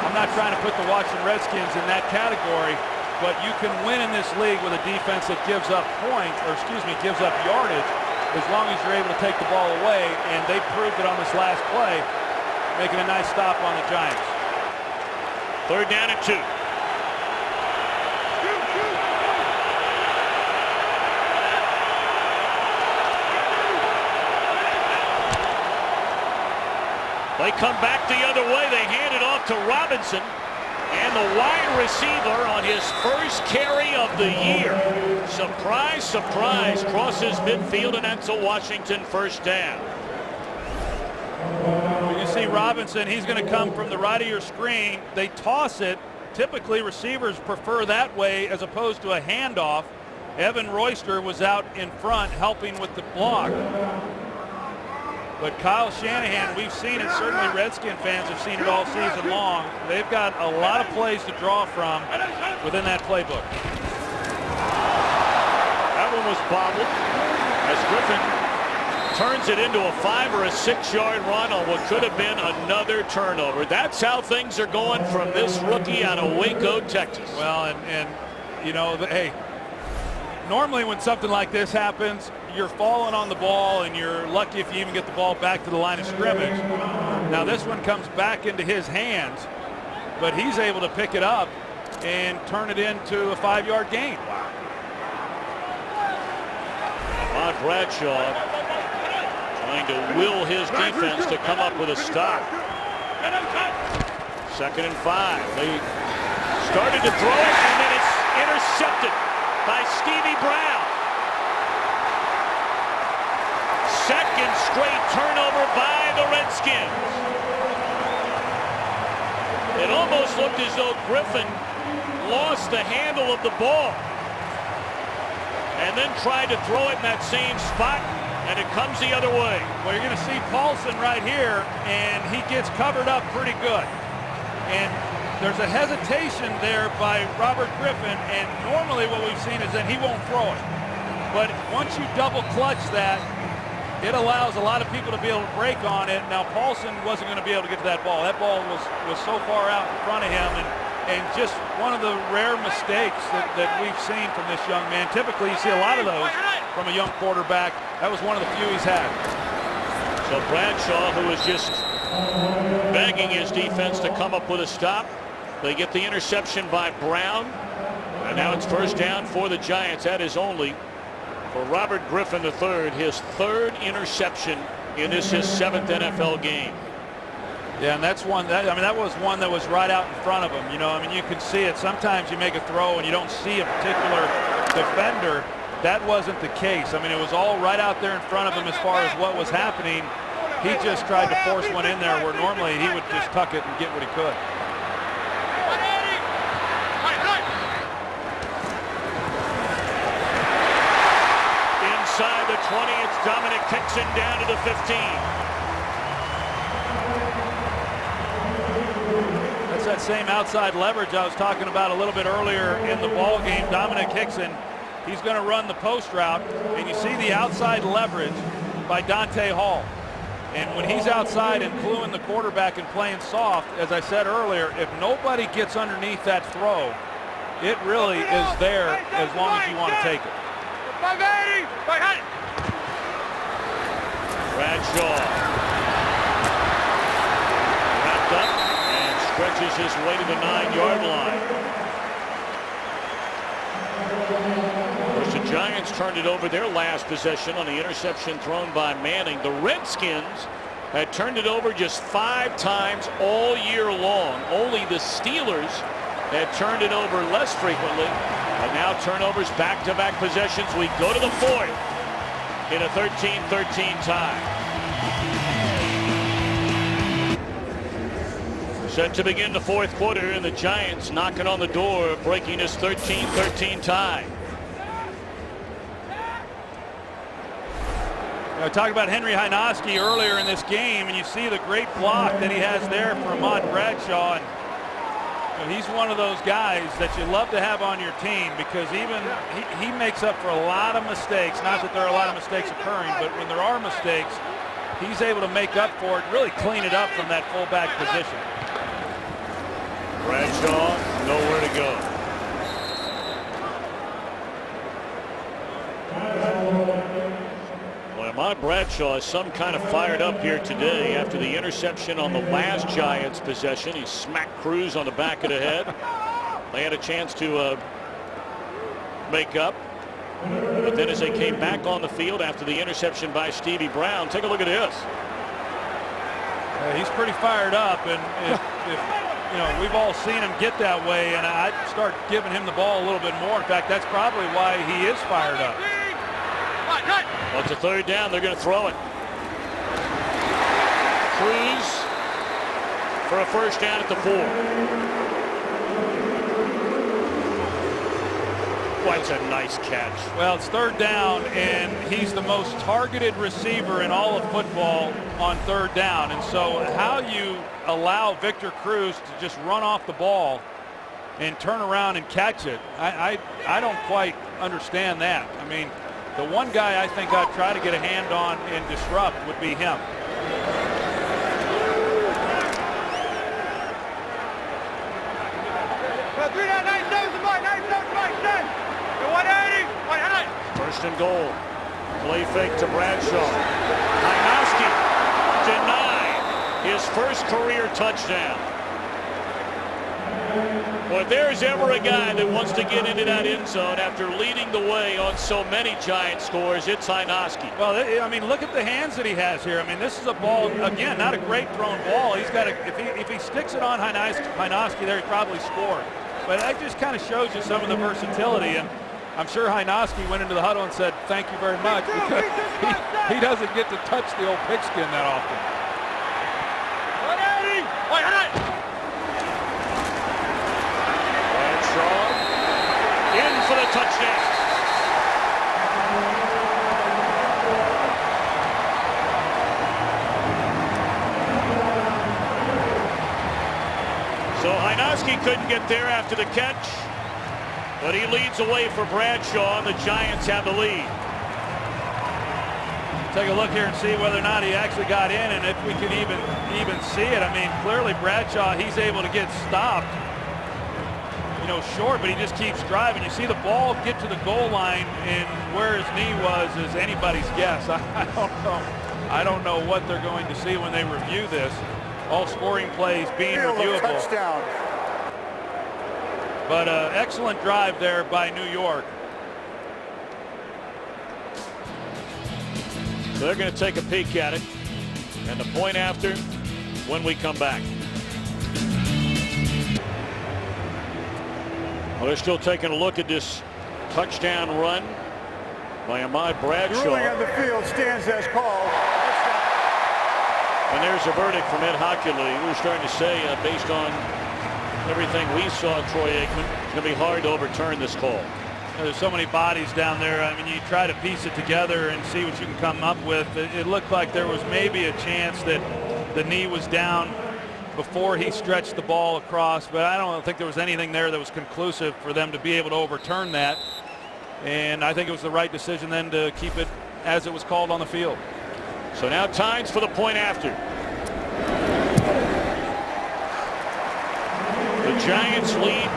I'm not trying to put the Washington Redskins in that category, but you can win in this league with a defense that gives up gives up yardage, as long as you're able to take the ball away, and they proved it on this last play, making a nice stop on the Giants. Third down and 2. They come back the other way. They hand it off to Robinson, and the wide receiver on his first carry of the year. Surprise, surprise, crosses midfield, and that's a Washington first down. You see Robinson, he's going to come from the right of your screen. They toss it. Typically, receivers prefer that way as opposed to a handoff. Evan Royster was out in front helping with the block. But Kyle Shanahan, we've seen it, certainly Redskin fans have seen it all season long. They've got a lot of plays to draw from within that playbook. That one was bobbled as Griffin turns it into a 5 or a 6-yard run on what could have been another turnover. That's how things are going from this rookie out of Waco, Texas. Well, and you know, hey, normally when something like this happens, you're falling on the ball, and you're lucky if you even get the ball back to the line of scrimmage. Now this one comes back into his hands, but he's able to pick it up and turn it into a 5-yard gain. Ahmad Bradshaw trying to will his defense to come up with a stop. 2nd and 5. They started to throw it, and then it's intercepted by Stevie Brown. Second straight turnover by the Redskins. It almost looked as though Griffin lost the handle of the ball and then tried to throw it in that same spot, and it comes the other way. Well, you're going to see Paulson right here, and he gets covered up pretty good. And there's a hesitation there by Robert Griffin, and normally what we've seen is that he won't throw it. But once you double clutch that, it allows a lot of people to be able to break on it. Now, Paulson wasn't going to be able to get to that ball. That ball was so far out in front of him, and just one of the rare mistakes that we've seen from this young man. Typically, you see a lot of those from a young quarterback. That was one of the few he's had. So Bradshaw, who was just begging his defense to come up with a stop, they get the interception by Brown, and now it's first down for the Giants. That is only for Robert Griffin III, his 3rd interception in his 7th NFL game. Yeah, and that was one that was right out in front of him. You know, I mean, you can see it. Sometimes you make a throw and you don't see a particular defender, that wasn't the case. I mean, it was all right out there in front of him as far as what was happening. He just tried to force one in there where normally he would just tuck it and get what he could. Inside the 20, it's Dominic Hickson down to the 15. That's that same outside leverage I was talking about a little bit earlier in the ball game. Dominic Hickson, he's going to run the post route, and you see the outside leverage by Dante Hall. And when he's outside and cluing the quarterback and playing soft, as I said earlier, if nobody gets underneath that throw, it really is there as long as you want to take it. Bradshaw wrapped up and stretches his way to the 9-yard line. Of course, the Giants turned it over their last possession on the interception thrown by Manning. The Redskins had turned it over just 5 times all year long. Only the Steelers had turned it over less frequently. And now turnovers, back-to-back possessions. We go to the 4th in a 13-13 tie. Set to begin the 4th quarter, and the Giants knocking on the door, breaking this 13-13 tie. I talked about Henry Hynoski earlier in this game, and you see the great block that he has there for Ahmad Bradshaw. And he's one of those guys that you love to have on your team because even he makes up for a lot of mistakes. Not that there are a lot of mistakes occurring, but when there are mistakes, he's able to make up for it, really clean it up from that fullback position. Bradshaw, nowhere to go. Ahmad Bradshaw is some kind of fired up here today after the interception on the last Giants possession. He smacked Cruz on the back of the head. They had a chance to make up. But then as they came back on the field after the interception by Stevie Brown, take a look at this. He's pretty fired up, and if you know, we've all seen him get that way, and I'd start giving him the ball a little bit more. In fact, that's probably why he is fired up. Well, it's a 3rd down. They're going to throw it. Cruz for a 1st down at the 4. Well, it's a nice catch. Well, it's 3rd down, and he's the most targeted receiver in all of football on 3rd down. And so how you allow Victor Cruz to just run off the ball and turn around and catch it, I don't quite understand that. I mean, the one guy I think I'd try to get a hand on and disrupt would be him. First and goal. Play fake to Bradshaw. Hynoski denied his first career touchdown. Well, if there's ever a guy that wants to get into that end zone after leading the way on so many Giant scores, it's Hynoski. Well, I mean, look at the hands that he has here. I mean, this is a ball, again, not a great thrown ball. He's got if he sticks it on Hynoski there, he probably scored. But that just kind of shows you some of the versatility. And I'm sure Hynoski went into the huddle and said, thank you very much, because he doesn't get to touch the old pigskin that often. In for the touchdown. So Hynoski couldn't get there after the catch, but he leads away for Bradshaw, and the Giants have the lead. Take a look here and see whether or not he actually got in, and if we can even see it. I mean, clearly Bradshaw, he's able to get stopped, you know, short, but he just keeps driving. You see the ball get to the goal line, and where his knee was is anybody's guess. I don't know. I don't know what they're going to see when they review this. All scoring plays being reviewable. Touchdown. But excellent drive there by New York. They're going to take a peek at it, and the point after when we come back. Well, they're still taking a look at this touchdown run by Ahmad The ruling Bradshaw. on the field stands as called. And there's a verdict from Ed Hockley. We were starting to say, based on everything we saw, Troy Aikman, it's going to be hard to overturn this call. There's so many bodies down there. I mean, you try to piece it together and see what you can come up with. It looked like there was maybe a chance that the knee was down before he stretched the ball across, but I don't think there was anything there that was conclusive for them to be able to overturn that. And I think it was the right decision then to keep it as it was called on the field. So now Tides for the point after. The Giants lead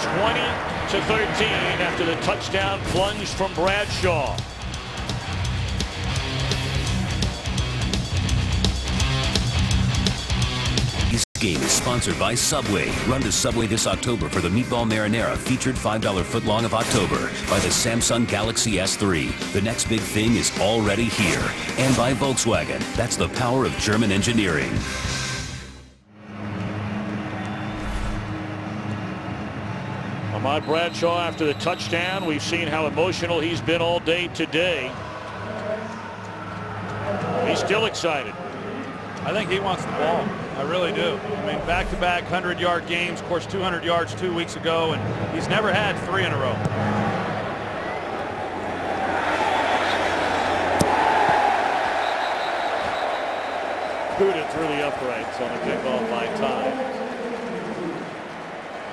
20-13 after the touchdown plunge from Bradshaw. This game is sponsored by Subway. Run to Subway this October for the Meatball Marinara featured $5 footlong of October. By the Samsung Galaxy S3. The next big thing is already here. And by Volkswagen. That's the power of German engineering. Ahmad Bradshaw after the touchdown. We've seen how emotional he's been all day today. He's still excited. I think he wants the ball. I really do. I mean, back-to-back 100-yard games, of course, 200 yards 2 weeks ago, and he's never had 3 in a row. Booted through the uprights on a kickoff by Tides.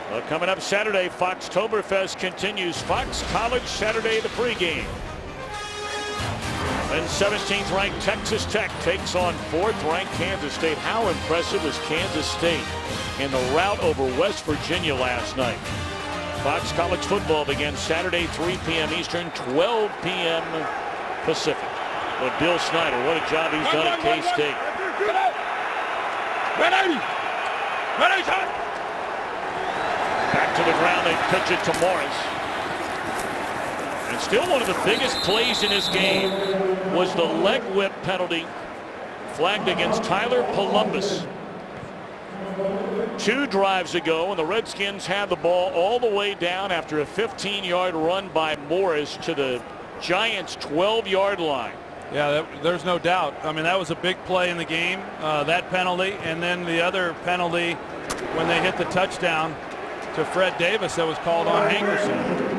Well, coming up Saturday, Foxtoberfest continues. Fox College Saturday, the pregame. Then 17th ranked Texas Tech takes on 4th ranked Kansas State. How impressive was Kansas State in the rout over West Virginia last night? Fox College football begins Saturday, 3 p.m. Eastern, 12 p.m. Pacific. But Bill Snyder, what a job he's done at K-State. Back to the ground, they pitch it to Morris. And still one of the biggest plays in this game was the leg whip penalty flagged against Tyler Columbus 2 drives ago, and the Redskins had the ball all the way down after a 15-yard run by Morris to the Giants' 12-yard line. Yeah, there's no doubt. I mean, that was a big play in the game, that penalty, and then the other penalty when they hit the touchdown to Fred Davis that was called on Hankerson.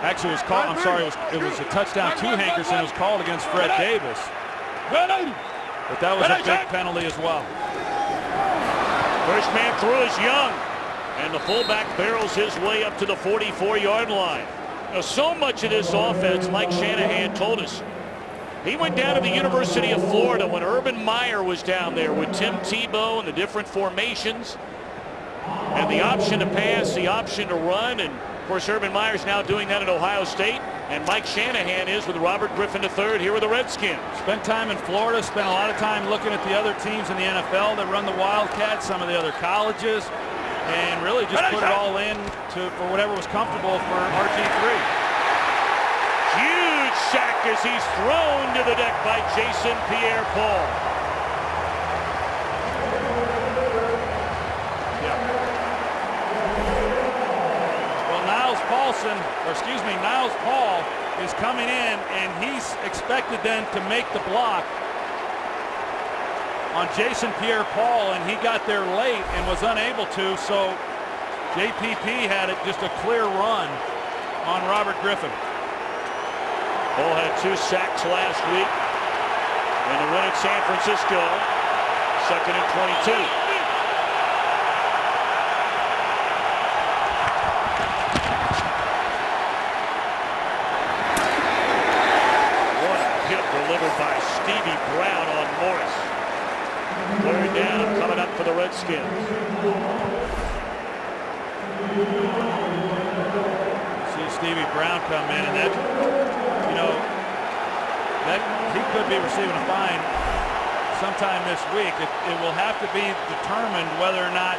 Actually, it was called, I'm sorry, it was a touchdown to Hankerson. It was called against Fred Davis. But that was a big penalty as well. First man through is Young, and the fullback barrels his way up to the 44-yard line. Now, so much of this offense, Mike Shanahan told us, he went down to the University of Florida when Urban Meyer was down there with Tim Tebow and the different formations and the option to pass, the option to run, and of course Urban Meyer's now doing that at Ohio State, and Mike Shanahan is with Robert Griffin III here with the Redskins. Spent time in Florida, spent a lot of time looking at the other teams in the NFL that run the Wildcats, some of the other colleges, and really just put it all in for whatever was comfortable for RG3. Huge sack as he's thrown to the deck by Jason Pierre-Paul. Niles Paul is coming in, and he's expected then to make the block on Jason Pierre-Paul, and he got there late and was unable to, so JPP had it just a clear run on Robert Griffin. Paul had 2 sacks last week in the win at San Francisco. 2nd and 22. By Stevie Brown on Morris. 3rd down coming up for the Redskins. See Stevie Brown come in, and that, that he could be receiving a fine sometime this week. It will have to be determined whether or not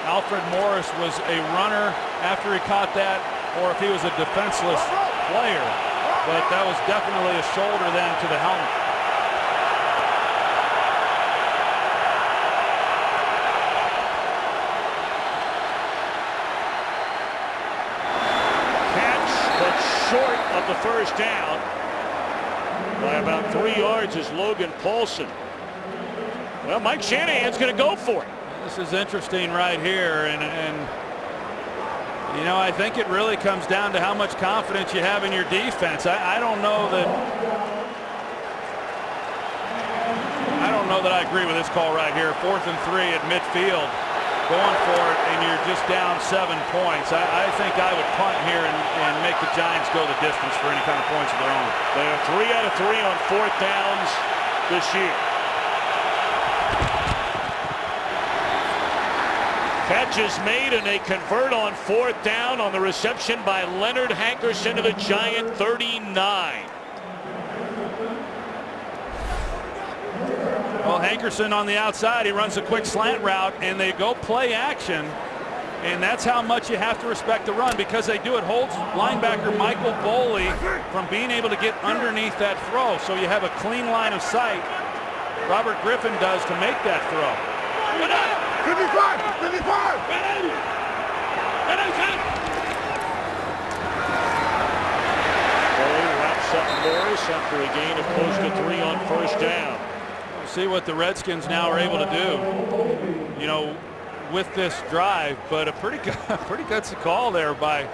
Alfred Morris was a runner after he caught that, or if he was a defenseless player. But that was definitely a shoulder then to the helmet. Catch, but short of the first down by about 3 yards is Logan Paulson. Well, Mike Shanahan's going to go for it. This is interesting right here, and you know, I think it really comes down to how much confidence you have in your defense. I don't know that I agree with this call right here. 4th and 3 at midfield, going for it, and you're just down 7 points. I think I would punt here and make the Giants go the distance for any kind of points of their own. They are 3 out of 3 on 4th downs this year. Catch is made, and they convert on 4th down on the reception by Leonard Hankerson to the Giant 39. Well, Hankerson on the outside, he runs a quick slant route, and they go play action, and that's how much you have to respect the run, because they do it holds linebacker Michael Boley from being able to get underneath that throw, so you have a clean line of sight. Robert Griffin does to make that throw. 55! 55! Boley wraps up Morris after a gain of close to 3 on 1st down. We'll see what the Redskins now are able to do, you know, with this drive, but a pretty good call there by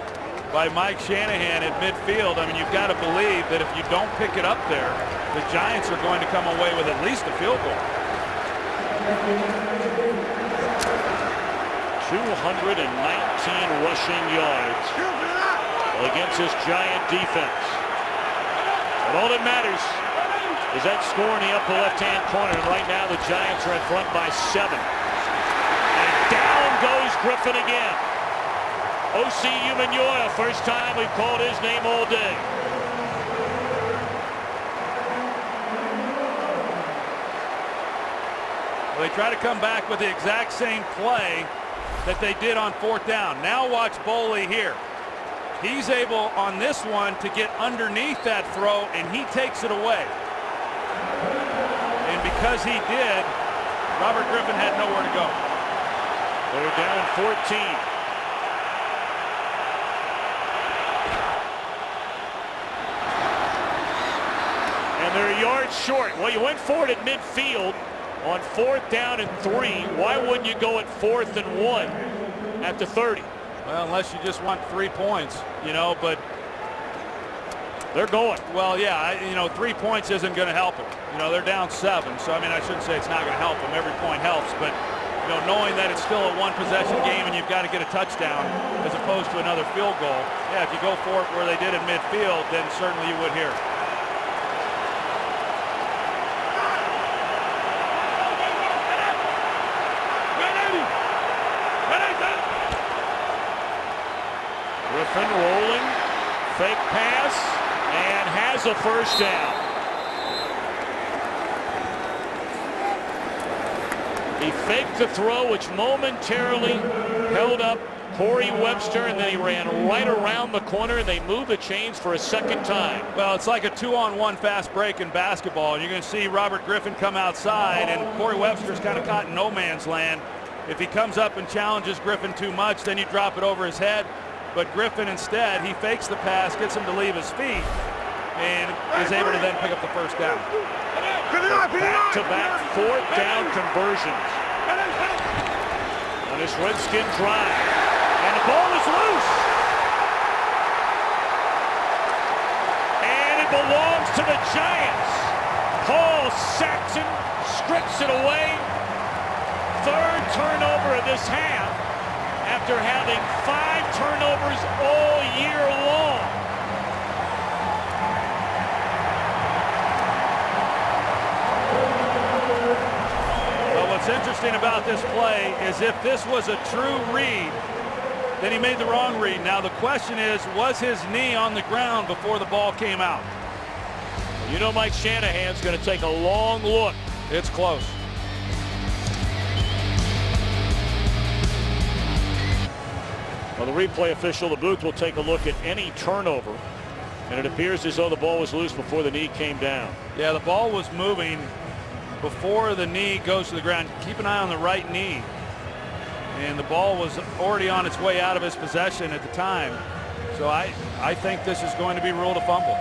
Mike Shanahan at midfield. I mean, you've got to believe that if you don't pick it up there, the Giants are going to come away with at least a field goal. 219 rushing yards against this Giant defense. And all that matters is that score in the upper left-hand corner. And right now the Giants are in front by 7. And down goes Griffin again. O.C. Umenyiora, first time we've called his name all day. Well, they try to come back with the exact same play that they did on 4th down. Now watch Boley here. He's able on this one to get underneath that throw, and he takes it away. And because he did, Robert Griffin had nowhere to go. They're down 14. And they're a yard short. Well, you went for it at midfield on 4th down and 3. Why wouldn't you go at 4th and 1 at the 30? Well, unless you just want 3 points, you know, but they're going. Well, yeah, you know, 3 points isn't going to help them. You know, they're down 7, so I mean, I shouldn't say it's not going to help them. Every point helps, but you know, knowing that it's still a 1-possession game and you've got to get a touchdown as opposed to another field goal. Yeah, if you go for it where they did at midfield, then certainly you would here. Griffin rolling, fake pass, and has a first down. He faked the throw, which momentarily held up Corey Webster, and then he ran right around the corner, and they moved the chains for a second time. Well, it's like a 2-on-1 fast break in basketball. You're going to see Robert Griffin come outside, and Corey Webster's kind of caught in no man's land. If he comes up and challenges Griffin too much, then you drop it over his head. But Griffin instead, he fakes the pass, gets him to leave his feet, and is able to then pick up the first down. Back-to-back 4th down conversions on this Redskin drive. And the ball is loose. And it belongs to the Giants. Paul Saxon strips it away. 3rd turnover of this half after having 5 turnovers all year long. Well, what's interesting about this play is if this was a true read, then he made the wrong read. Now the question is, was his knee on the ground before the ball came out? You know Mike Shanahan's going to take a long look. It's close. Well, the replay official, the booth, will take a look at any turnover. And it appears as though the ball was loose before the knee came down. Yeah, the ball was moving before the knee goes to the ground. Keep an eye on the right knee. And the ball was already on its way out of his possession at the time. So So I think this is going to be ruled a fumble.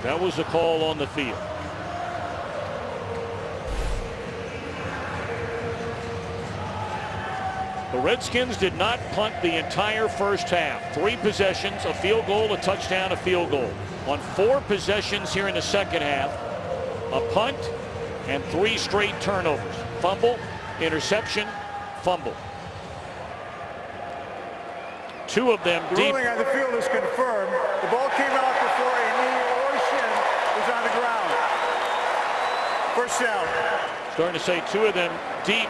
That was the call on the field. The Redskins did not punt the entire first half. 3 possessions, a field goal, a touchdown, a field goal. On 4 possessions here in the second half, a punt and 3 straight turnovers. Fumble, interception, fumble. 2 of them The deep. ruling on the field is confirmed. The ball came out before a knee or shin was on the ground. First down. Starting to say 2 of them deep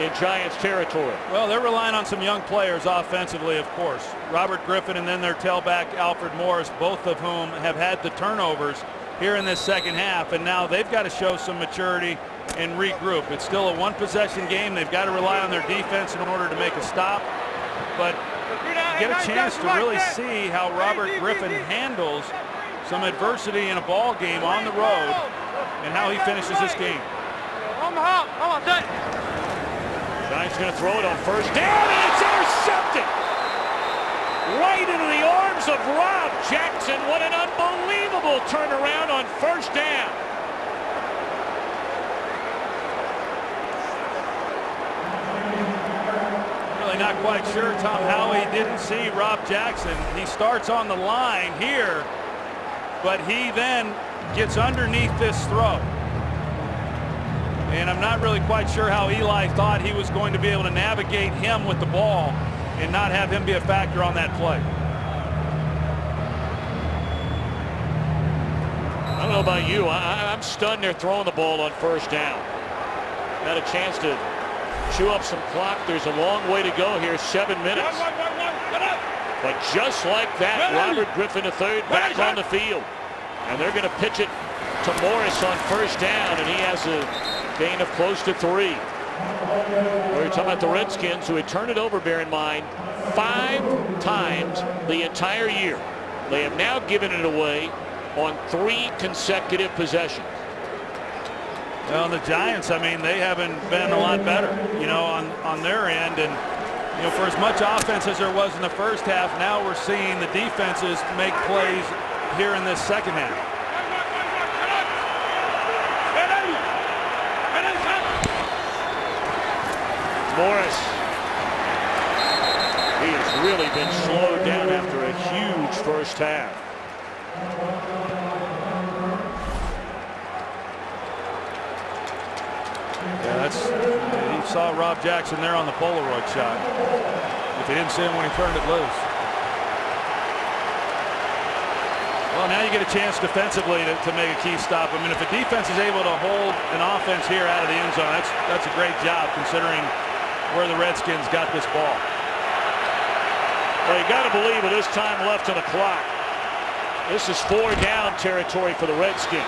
in Giants territory. Well, they're relying on some young players offensively, of course. Robert Griffin and then their tailback Alfred Morris, both of whom have had the turnovers here in this second half, and now they've got to show some maturity and regroup. It's still a 1-possession game. They've got to rely on their defense in order to make a stop, but get a chance to really see how Robert Griffin handles some adversity in a ball game on the road and how he finishes this game. Giants going to throw it on first down, and it's intercepted. Right into the arms of Rob Jackson. What an unbelievable turnaround on first down. Really not quite sure, Tom, how he didn't see Rob Jackson. He starts on the line here, but he then gets underneath this throw. And I'm not really quite sure how Eli thought he was going to be able to navigate him with the ball and not have him be a factor on that play. I don't know about you. I'm stunned they're throwing the ball on first down. Got a chance to chew up some clock. There's a long way to go here, 7 minutes. But just like that, Robert Griffin III back on the field. And they're going to pitch it to Morris on first down, and he has a gain of close to 3. We're talking about the Redskins, who had turned it over, bear in mind, 5 times the entire year. They have now given it away on 3 consecutive possessions. Well, the Giants, I mean, they haven't been a lot better, you know, on their end. And, you know, for as much offense as there was in the first half, now we're seeing the defenses make plays here in this second half. Morris. He has really been slowed down after a huge first half. Yeah, you saw Rob Jackson there on the Polaroid shot. If you didn't see him when he turned it loose. Well, now you get a chance defensively to make a key stop. I mean, if the defense is able to hold an offense here out of the end zone, that's a great job considering where the Redskins got this ball. Well, you got to believe with this time left on the clock, this is 4 down territory for the Redskins.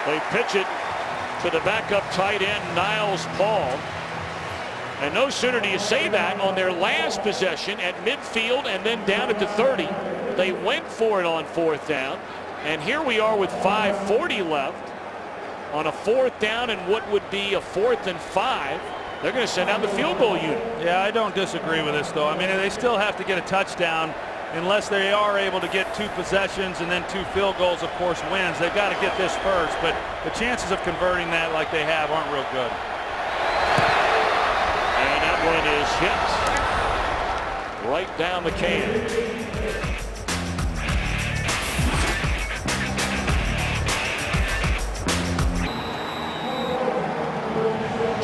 They pitch it to the backup tight end, Niles Paul. And no sooner do you say that, on their last possession at midfield and then down at the 30, they went for it on 4th down. And here we are with 5:40 left on a 4th down and what would be a 4th and 5. They're going to send out the field goal unit. Yeah, I don't disagree with this, though. I mean, they still have to get a touchdown unless they are able to get 2 possessions and then 2 field goals, of course, wins. They've got to get this first, but the chances of converting that like they have aren't real good. And that one is hit right down the can.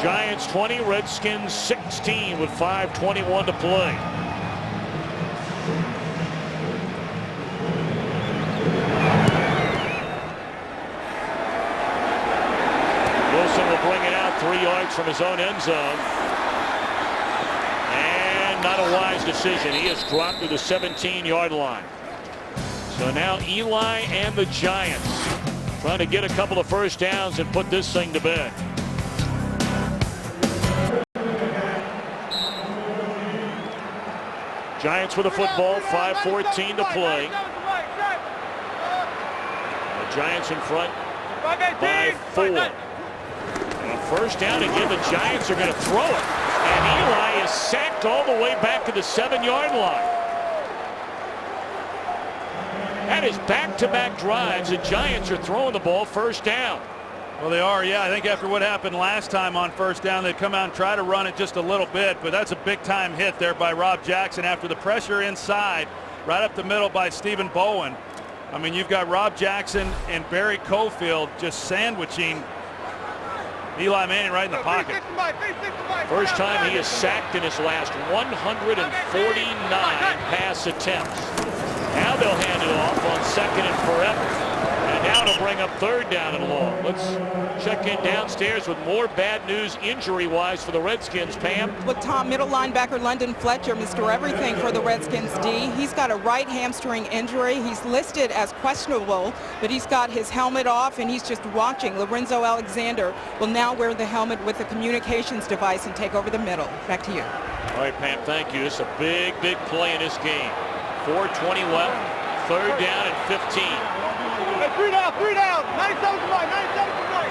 Giants 20, Redskins 16 with 5:21 to play. Wilson will bring it out 3 yards from his own end zone. And not a wise decision. He is dropped to the 17-yard line. So now Eli and the Giants trying to get a couple of first downs and put this thing to bed. Giants with the football, 5:14 to play. The Giants in front by 4. And a First down again. The Giants are going to throw it. And Eli is sacked all the way back to the 7-yard line. That is back-to-back drives. The Giants are throwing the ball first down. Well, they are, yeah. I think after what happened last time on first down, they come out and try to run it just a little bit, but that's a big-time hit there by Rob Jackson after the pressure inside, right up the middle by Stephen Bowen. I mean, you've got Rob Jackson and Barry Cofield just sandwiching Eli Manning right in the pocket. First time he is sacked in his last 149 pass attempts. Now they'll hand it off on second and forever. And now to bring up third down and long. Let's check in downstairs with more bad news injury-wise for the Redskins, Pam. With Tom, middle linebacker London Fletcher, Mr. Everything for the Redskins D. He's got a right hamstring injury. He's listed as questionable, but he's got his helmet off and he's just watching. Lorenzo Alexander will now wear the helmet with a communications device and take over the middle. Back to you. All right, Pam, thank you. It's a big, big play in this game. 4:20 left, third down and 15. Hey, three down, 97 to right, 97 to right.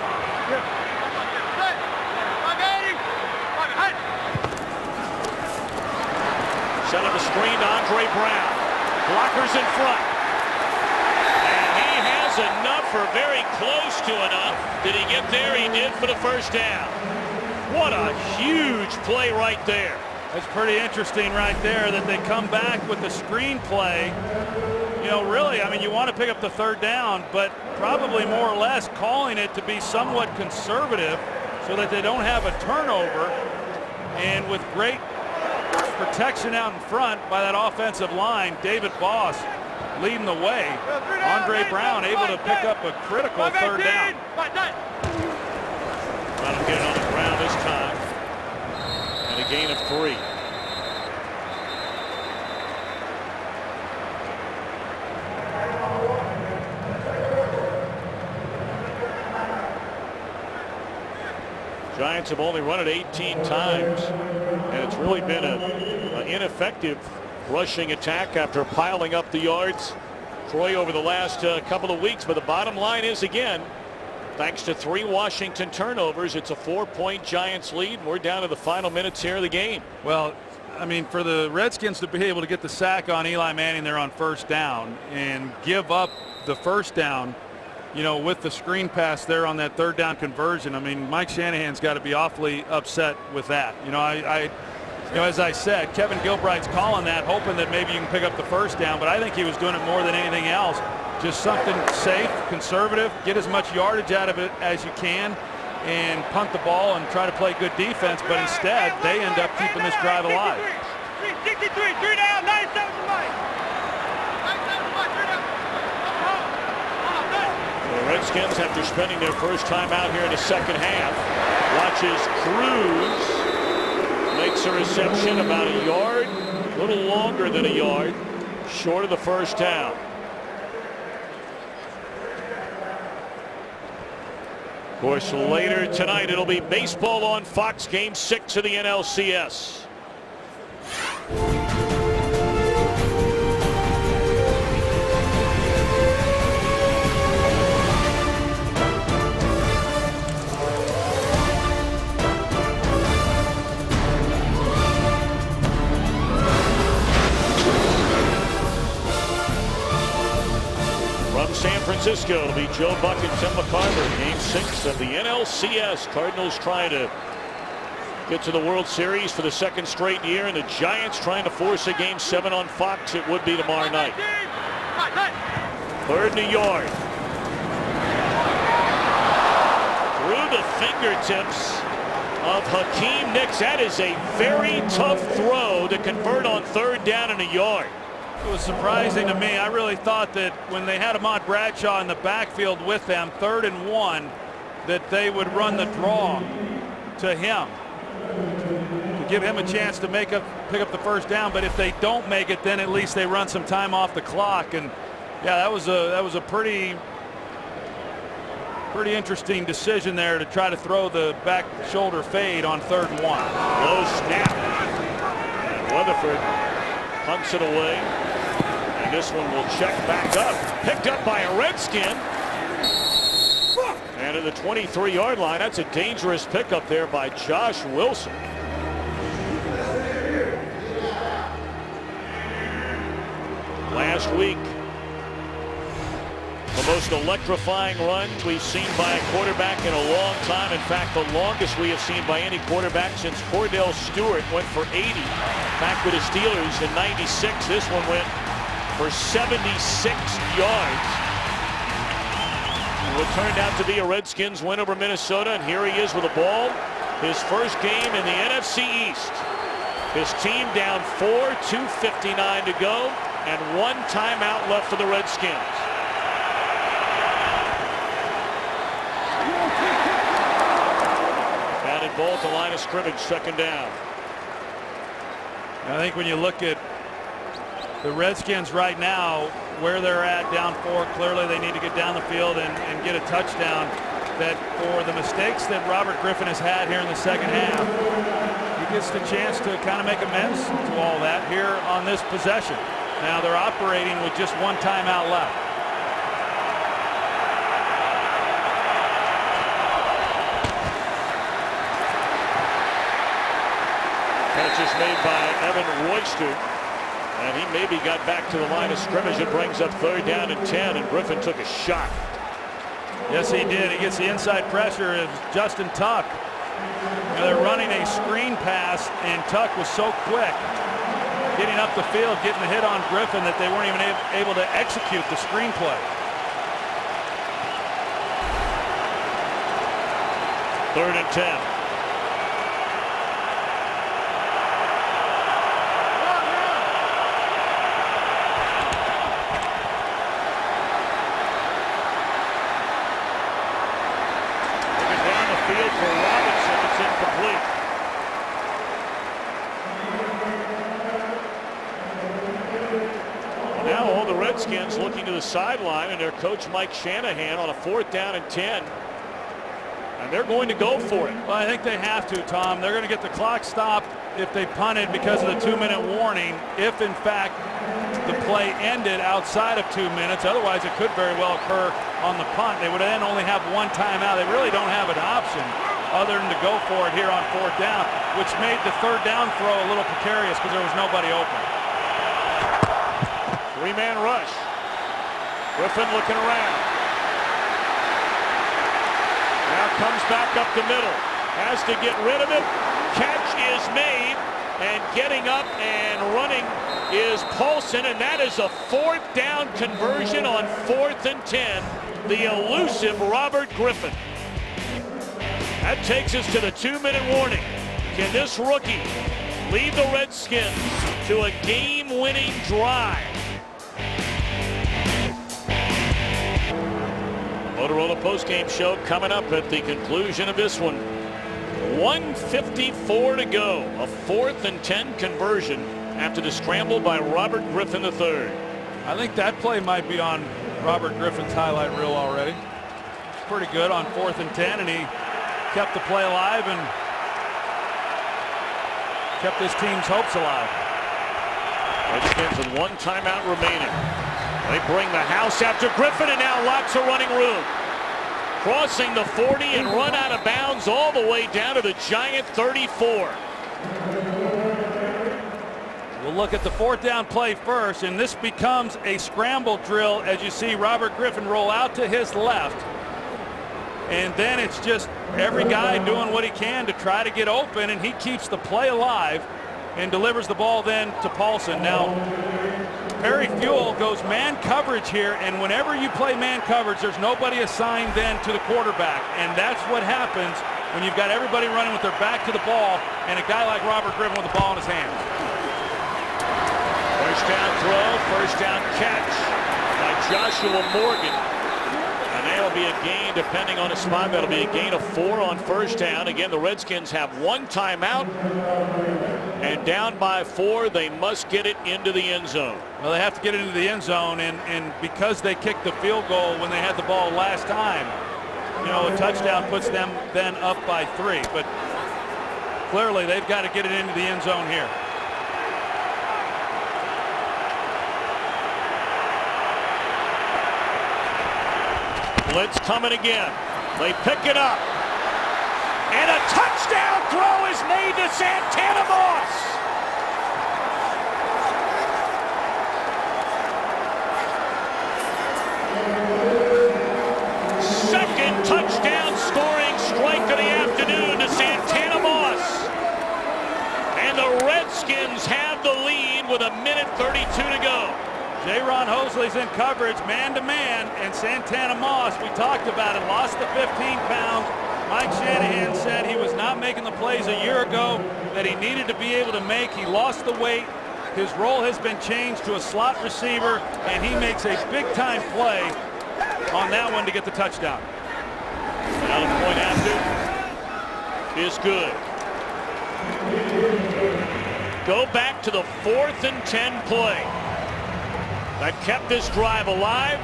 Set up a screen to Andre Brown. Blockers in front. And he has enough, or very close to enough. Did he get there? He did for the first down. What a huge play right there. That's pretty interesting right there that they come back with the screen play. You know, really, I mean, you want to pick up the third down, but probably more or less calling it to be somewhat conservative so that they don't have a turnover. And with great protection out in front by that offensive line, David Boss leading the way. Andre Brown able to pick up a critical third down. Let him get it on the ground this time. And a gain of 3. Giants have only run it 18 times, and it's really been an ineffective rushing attack after piling up the yards, Troy, over the last couple of weeks. But the bottom line is, again, thanks to 3 Washington turnovers, it's a 4-point Giants lead, and we're down to the final minutes here of the game. Well, I mean, for the Redskins to be able to get the sack on Eli Manning there on first down and give up the first down, you know, with the screen pass there on that third down conversion, I mean, Mike Shanahan's got to be awfully upset with that. You know, you know, as I said, Kevin Gilbride's calling that, hoping that maybe you can pick up the first down, but I think he was doing it more than anything else. Just something safe, conservative, get as much yardage out of it as you can, and punt the ball and try to play good defense, but instead, they end up keeping this drive alive. 63, 3 down, 97 to right. The Redskins, after spending their first time out here in the second half, watches Cruz makes a reception about a yard, a little longer than a yard, short of the first down. Of course, later tonight it'll be baseball on Fox, Game 6 of the NLCS. San Francisco, it'll be Joe Buck and Tim McCarver. Game 6 of the NLCS. Cardinals trying to get to the World Series for the 2nd straight year, and the Giants trying to force a Game 7 on Fox. It would be tomorrow night. 3rd and a yard. Through the fingertips of Hakeem Nicks. That is a very tough throw to convert on 3rd down and a yard. It was surprising to me. I really thought that when they had Ahmad Bradshaw in the backfield with them, 3rd and 1, that they would run the draw to him to give him a chance to pick up the first down. But if they don't make it, then at least they run some time off the clock. And yeah, that was a pretty interesting decision there to try to throw the back shoulder fade on 3rd and 1. Low snap. And Weatherford punts it away. And this one will check back up. Picked up by a Redskin. And And at the 23-yard line, that's a dangerous pickup there by Josh Wilson. Last week, the most electrifying run we've seen by a quarterback in a long time. In fact, the longest we have seen by any quarterback since Cordell Stewart went for 80 back with the Steelers in '96. This one went for 76 yards. What turned out to be a Redskins win over Minnesota, and here he is with the ball. His first game in the NFC East. His team down 4, 2:59 to go, and one timeout left for the Redskins. Batted ball at the line of scrimmage, second down. I think when you look at the Redskins right now, where they're at, down 4, clearly they need to get down the field and get a touchdown. That for the mistakes that Robert Griffin has had here in the second half, he gets the chance to kind of make amends to all that here on this possession. Now they're operating with just one timeout left. Catch is made by Evan Royster. And he maybe got back to the line of scrimmage. It brings up third down and 10, and Griffin took a shot. Yes, he did. He gets the inside pressure of Justin Tuck. Now they're running a screen pass, and Tuck was so quick getting up the field, getting the hit on Griffin, that they weren't even able to execute the screenplay. Third and 10. Redskins looking to the sideline, and their coach Mike Shanahan on a 4th down and 10, and they're going to go for it. Well, I think they have to, Tom. They're going to get the clock stopped if they punted because of the 2-minute warning, if in fact the play ended outside of 2 minutes. Otherwise it could very well occur on the punt. They would then only have one timeout. They really don't have an option other than to go for it here on 4th down, which made the 3rd down throw a little precarious because there was nobody open. 3-man rush. Griffin looking around. Now comes back up the middle. Has to get rid of it. Catch is made. And getting up and running is Paulson. And that is a 4th down conversion on 4th and 10. The elusive Robert Griffin. That takes us to the 2-minute warning. Can this rookie lead the Redskins to a game-winning drive? Motorola postgame show coming up at the conclusion of this one. 1:54 to go. A 4th and 10 conversion after the scramble by Robert Griffin III. I think that play might be on Robert Griffin's highlight reel already. It's pretty good on 4th and 10, and he kept the play alive and kept his team's hopes alive. Redskins with one timeout remaining. They bring the house after Griffin, and now lots of running room. Crossing the 40 and run out of bounds all the way down to the Giant 34. We'll look at the 4th down play first, and this becomes a scramble drill as you see Robert Griffin roll out to his left. And then it's just every guy doing what he can to try to get open, and he keeps the play alive and delivers the ball then to Paulson. Now, Perry Fuel goes man coverage here, and whenever you play man coverage, there's nobody assigned then to the quarterback, and that's what happens when you've got everybody running with their back to the ball and a guy like Robert Griffin with the ball in his hands. First down throw, first down catch by Joshua Morgan. And that'll be a gain, depending on the spot, that'll be a gain of 4 on first down. Again, the Redskins have one timeout, and down by 4, they must get it into the end zone. Well, they have to get it into the end zone, and because they kicked the field goal when they had the ball last time, you know, a touchdown puts them then up by 3. But clearly they've got to get it into the end zone here. Blitz coming again. They pick it up. And a touchdown throw is made to Santana Moss. Second touchdown scoring strike of the afternoon to Santana Moss. And the Redskins have the lead with 1:32 to go. J-Ron Hosley's in coverage, man-to-man, and Santana Moss, we talked about it, lost the 15 pounds. Mike Shanahan said he was not making the plays a year ago that he needed to be able to make. He lost the weight. His role has been changed to a slot receiver, and he makes a big-time play on that one to get the touchdown. Now the point after is good. Go back to the 4th and 10 play. That kept this drive alive.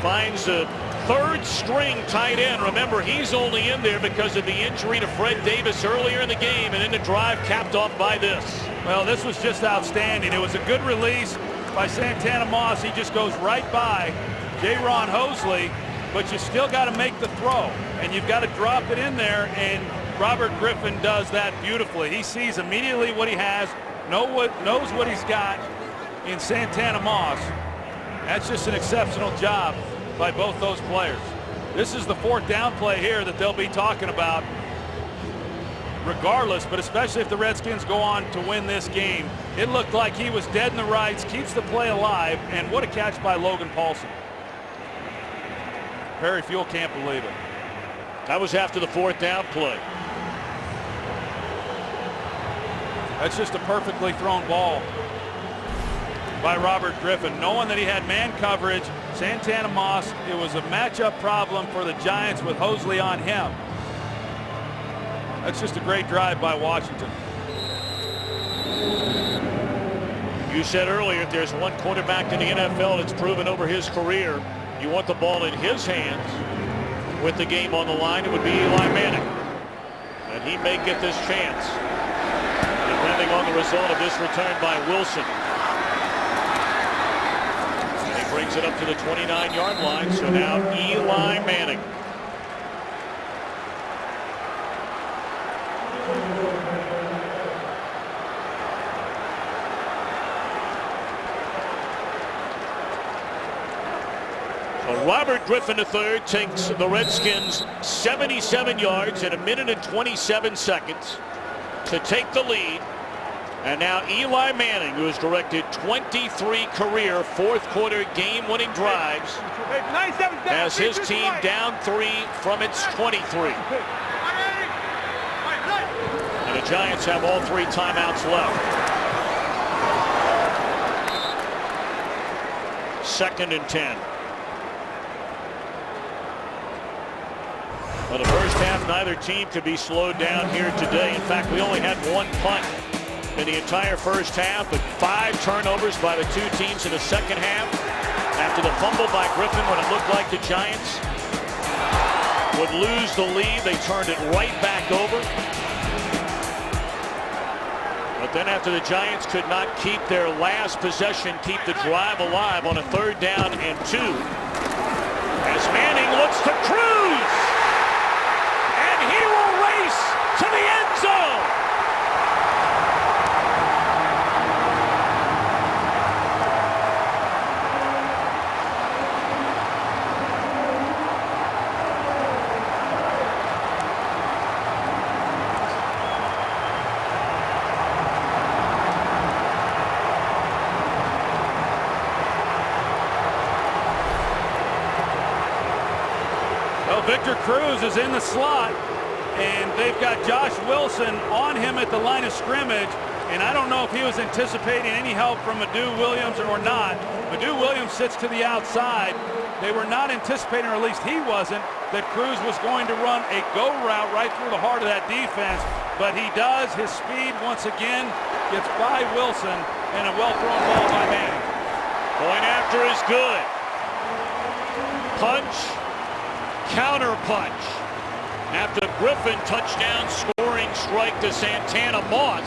Finds a third string tight end. Remember, he's only in there because of the injury to Fred Davis earlier in the game, and then the drive capped off by this. Well, this was just outstanding. It was a good release by Santana Moss. He just goes right by J-Ron Hosley, but you still got to make the throw, and you've got to drop it in there, and Robert Griffin does that beautifully. He sees immediately what he has, knows what he's got in Santana Moss. That's just an exceptional job by both those players. This is the 4th down play here that they'll be talking about regardless, but especially if the Redskins go on to win this game. It looked like he was dead in the rights, keeps the play alive, and what a catch by Logan Paulson. Perry Fuel can't believe it. That was after the 4th down play. That's just a perfectly thrown ball by Robert Griffin, knowing that he had man coverage. Santana Moss, it was a matchup problem for the Giants with Hosley on him. That's just a great drive by Washington. You said earlier, if there's one quarterback in the NFL that's proven over his career, you want the ball in his hands with the game on the line, it would be Eli Manning. And he may get this chance, depending on the result of this return by Wilson. And he brings it up to the 29-yard line, so now Eli Manning. Robert Griffin III takes the Redskins 77 yards in 1:27 to take the lead. And now Eli Manning, who has directed 23 career 4th quarter game-winning drives, has his team down 3 from its 23. And the Giants have all 3 timeouts left. 2nd and 10. Well, the first half, neither team could be slowed down here today. In fact, we only had 1 punt in the entire first half, but 5 turnovers by the 2 teams in the second half. After the fumble by Griffin, when it looked like the Giants would lose the lead, they turned it right back over. But then after the Giants could not keep their last possession, keep the drive alive on a 3rd down and 2, as Manning looks to cruise. To the end zone. Well, Victor Cruz is in the slot, and they've got Josh Wilson on him at the line of scrimmage, and I don't know if he was anticipating any help from Madu Williams or not. Madu Williams sits to the outside. They were not anticipating, or at least he wasn't, that Cruz was going to run a go route right through the heart of that defense, but he does. His speed once again gets by Wilson, and a well-thrown ball by Manning. Going after is good. Punch, counter punch. After the Griffin touchdown scoring strike to Santana Moss.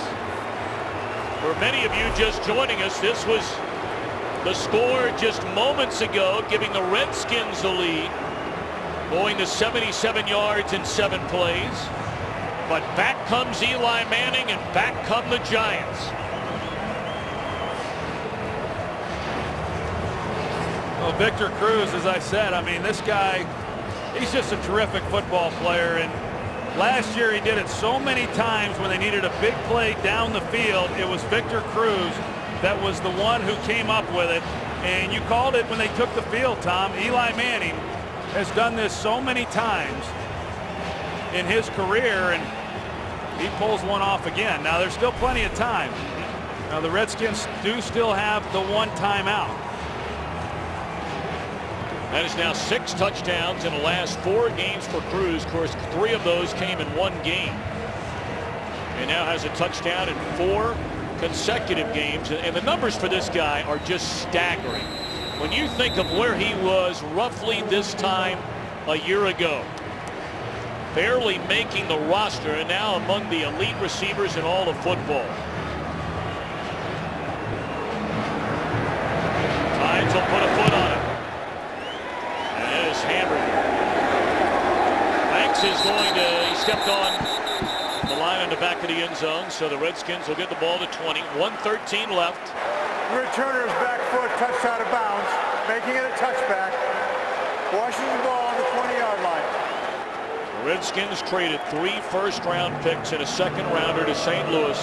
For many of you just joining us, this was The score just moments ago giving the Redskins the lead, going to 77 yards in 7 plays. But back comes Eli Manning and back come the Giants. Well, Victor Cruz, as I said, I mean, this guy, he's just a terrific football player. And last year he did it so many times when they needed a big play down the field. It was Victor Cruz that was the one who came up with it. And you called it when they took the field, Tom. Eli Manning has done this so many times in his career, and he pulls one off again. Now, there's still plenty of time. Now, the Redskins do still have the 1 timeout. That is now 6 touchdowns in the last 4 games for Cruz. Of course, 3 of those came in 1 game. And now has a touchdown in 4 consecutive games. And the numbers for this guy are just staggering. When you think of where he was roughly this time a year ago, barely making the roster, and now among the elite receivers in all of football. Hines will put a foot on it. And it is hammered. Banks is going to, he stepped on the line in the back of the end zone, so the Redskins will get the ball to 20. 1:13 left. The returner's back foot touched out of bounds, making it a touchback. Washington ball on the 20-yard line. The Redskins traded 3 first-round picks and a second-rounder to St. Louis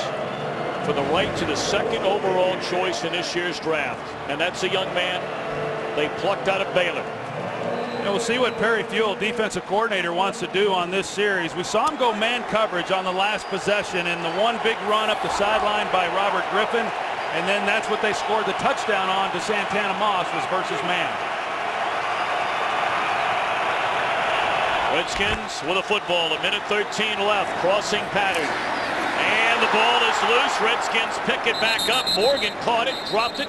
for the right to the 2nd overall choice in this year's draft. And that's a young man they plucked out of Baylor. And we'll see what Perry Fuel, defensive coordinator, wants to do on this series. We saw him go man coverage on the last possession, and the one big run up the sideline by Robert Griffin, and then that's what they scored the touchdown on to Santana Moss, was versus man. Redskins with a football, 1:13 left, crossing pattern. And the ball is loose. Redskins pick it back up. Morgan caught it, dropped it.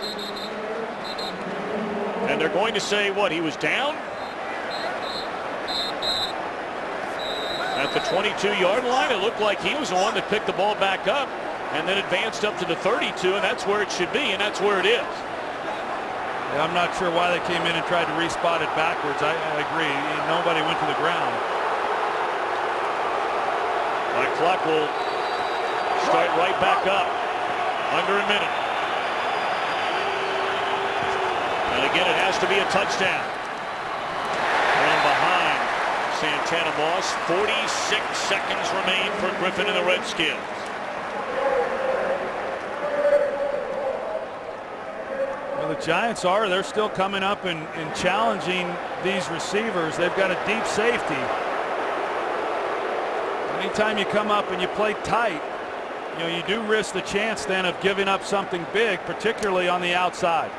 And they're going to say, what, he was down? At the 22-yard line, it looked like he was the one that picked the ball back up and then advanced up to the 32, and that's where it should be, and that's where it is. Yeah, I'm not sure why they came in and tried to respot it backwards. I agree. Nobody went to the ground. The clock will start right back up. Under a minute. And again, it has to be a touchdown. From behind Santana Moss. 46 seconds remain for Griffin and the Redskins. Well, the Giants they're still coming up and challenging these receivers. They've got a deep safety. Anytime you come up and you play tight, you do risk the chance then of giving up something big, particularly on the outside.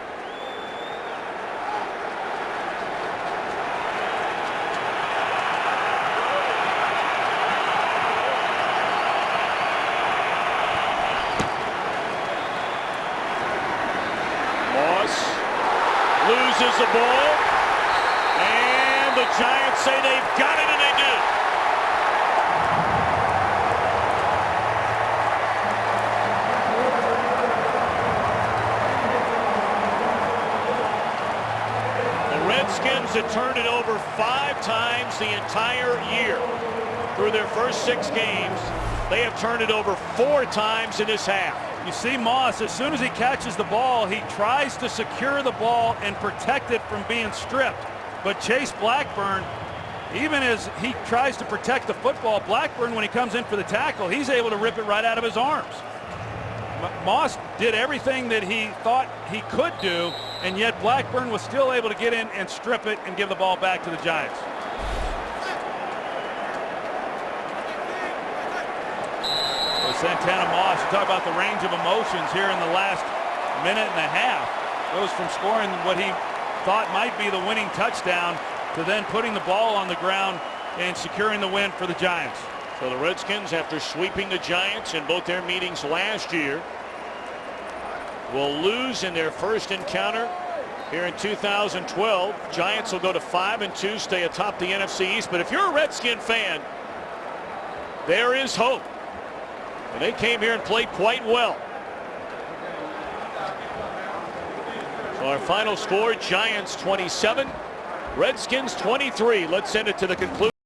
Loses the ball, and the Giants say they've got it, and they do. The Redskins had turned it over 5 times the entire year. Through their first 6 games, they have turned it over 4 times in this half. You see Moss, as soon as he catches the ball, he tries to secure the ball and protect it from being stripped. But Chase Blackburn, even as he tries to protect the football, Blackburn, when he comes in for the tackle, he's able to rip it right out of his arms. Moss did everything that he thought he could do, and yet Blackburn was still able to get in and strip it and give the ball back to the Giants. Santana Moss, you talk about the range of emotions here in the last minute and a half. Goes from scoring what he thought might be the winning touchdown to then putting the ball on the ground and securing the win for the Giants. So the Redskins, after sweeping the Giants in both their meetings last year, will lose in their first encounter here in 2012. Giants will go to 5-2, stay atop the NFC East. But if you're a Redskin fan, there is hope. And they came here and played quite well. Our final score, Giants 27, Redskins 23. Let's send it to the conclusion.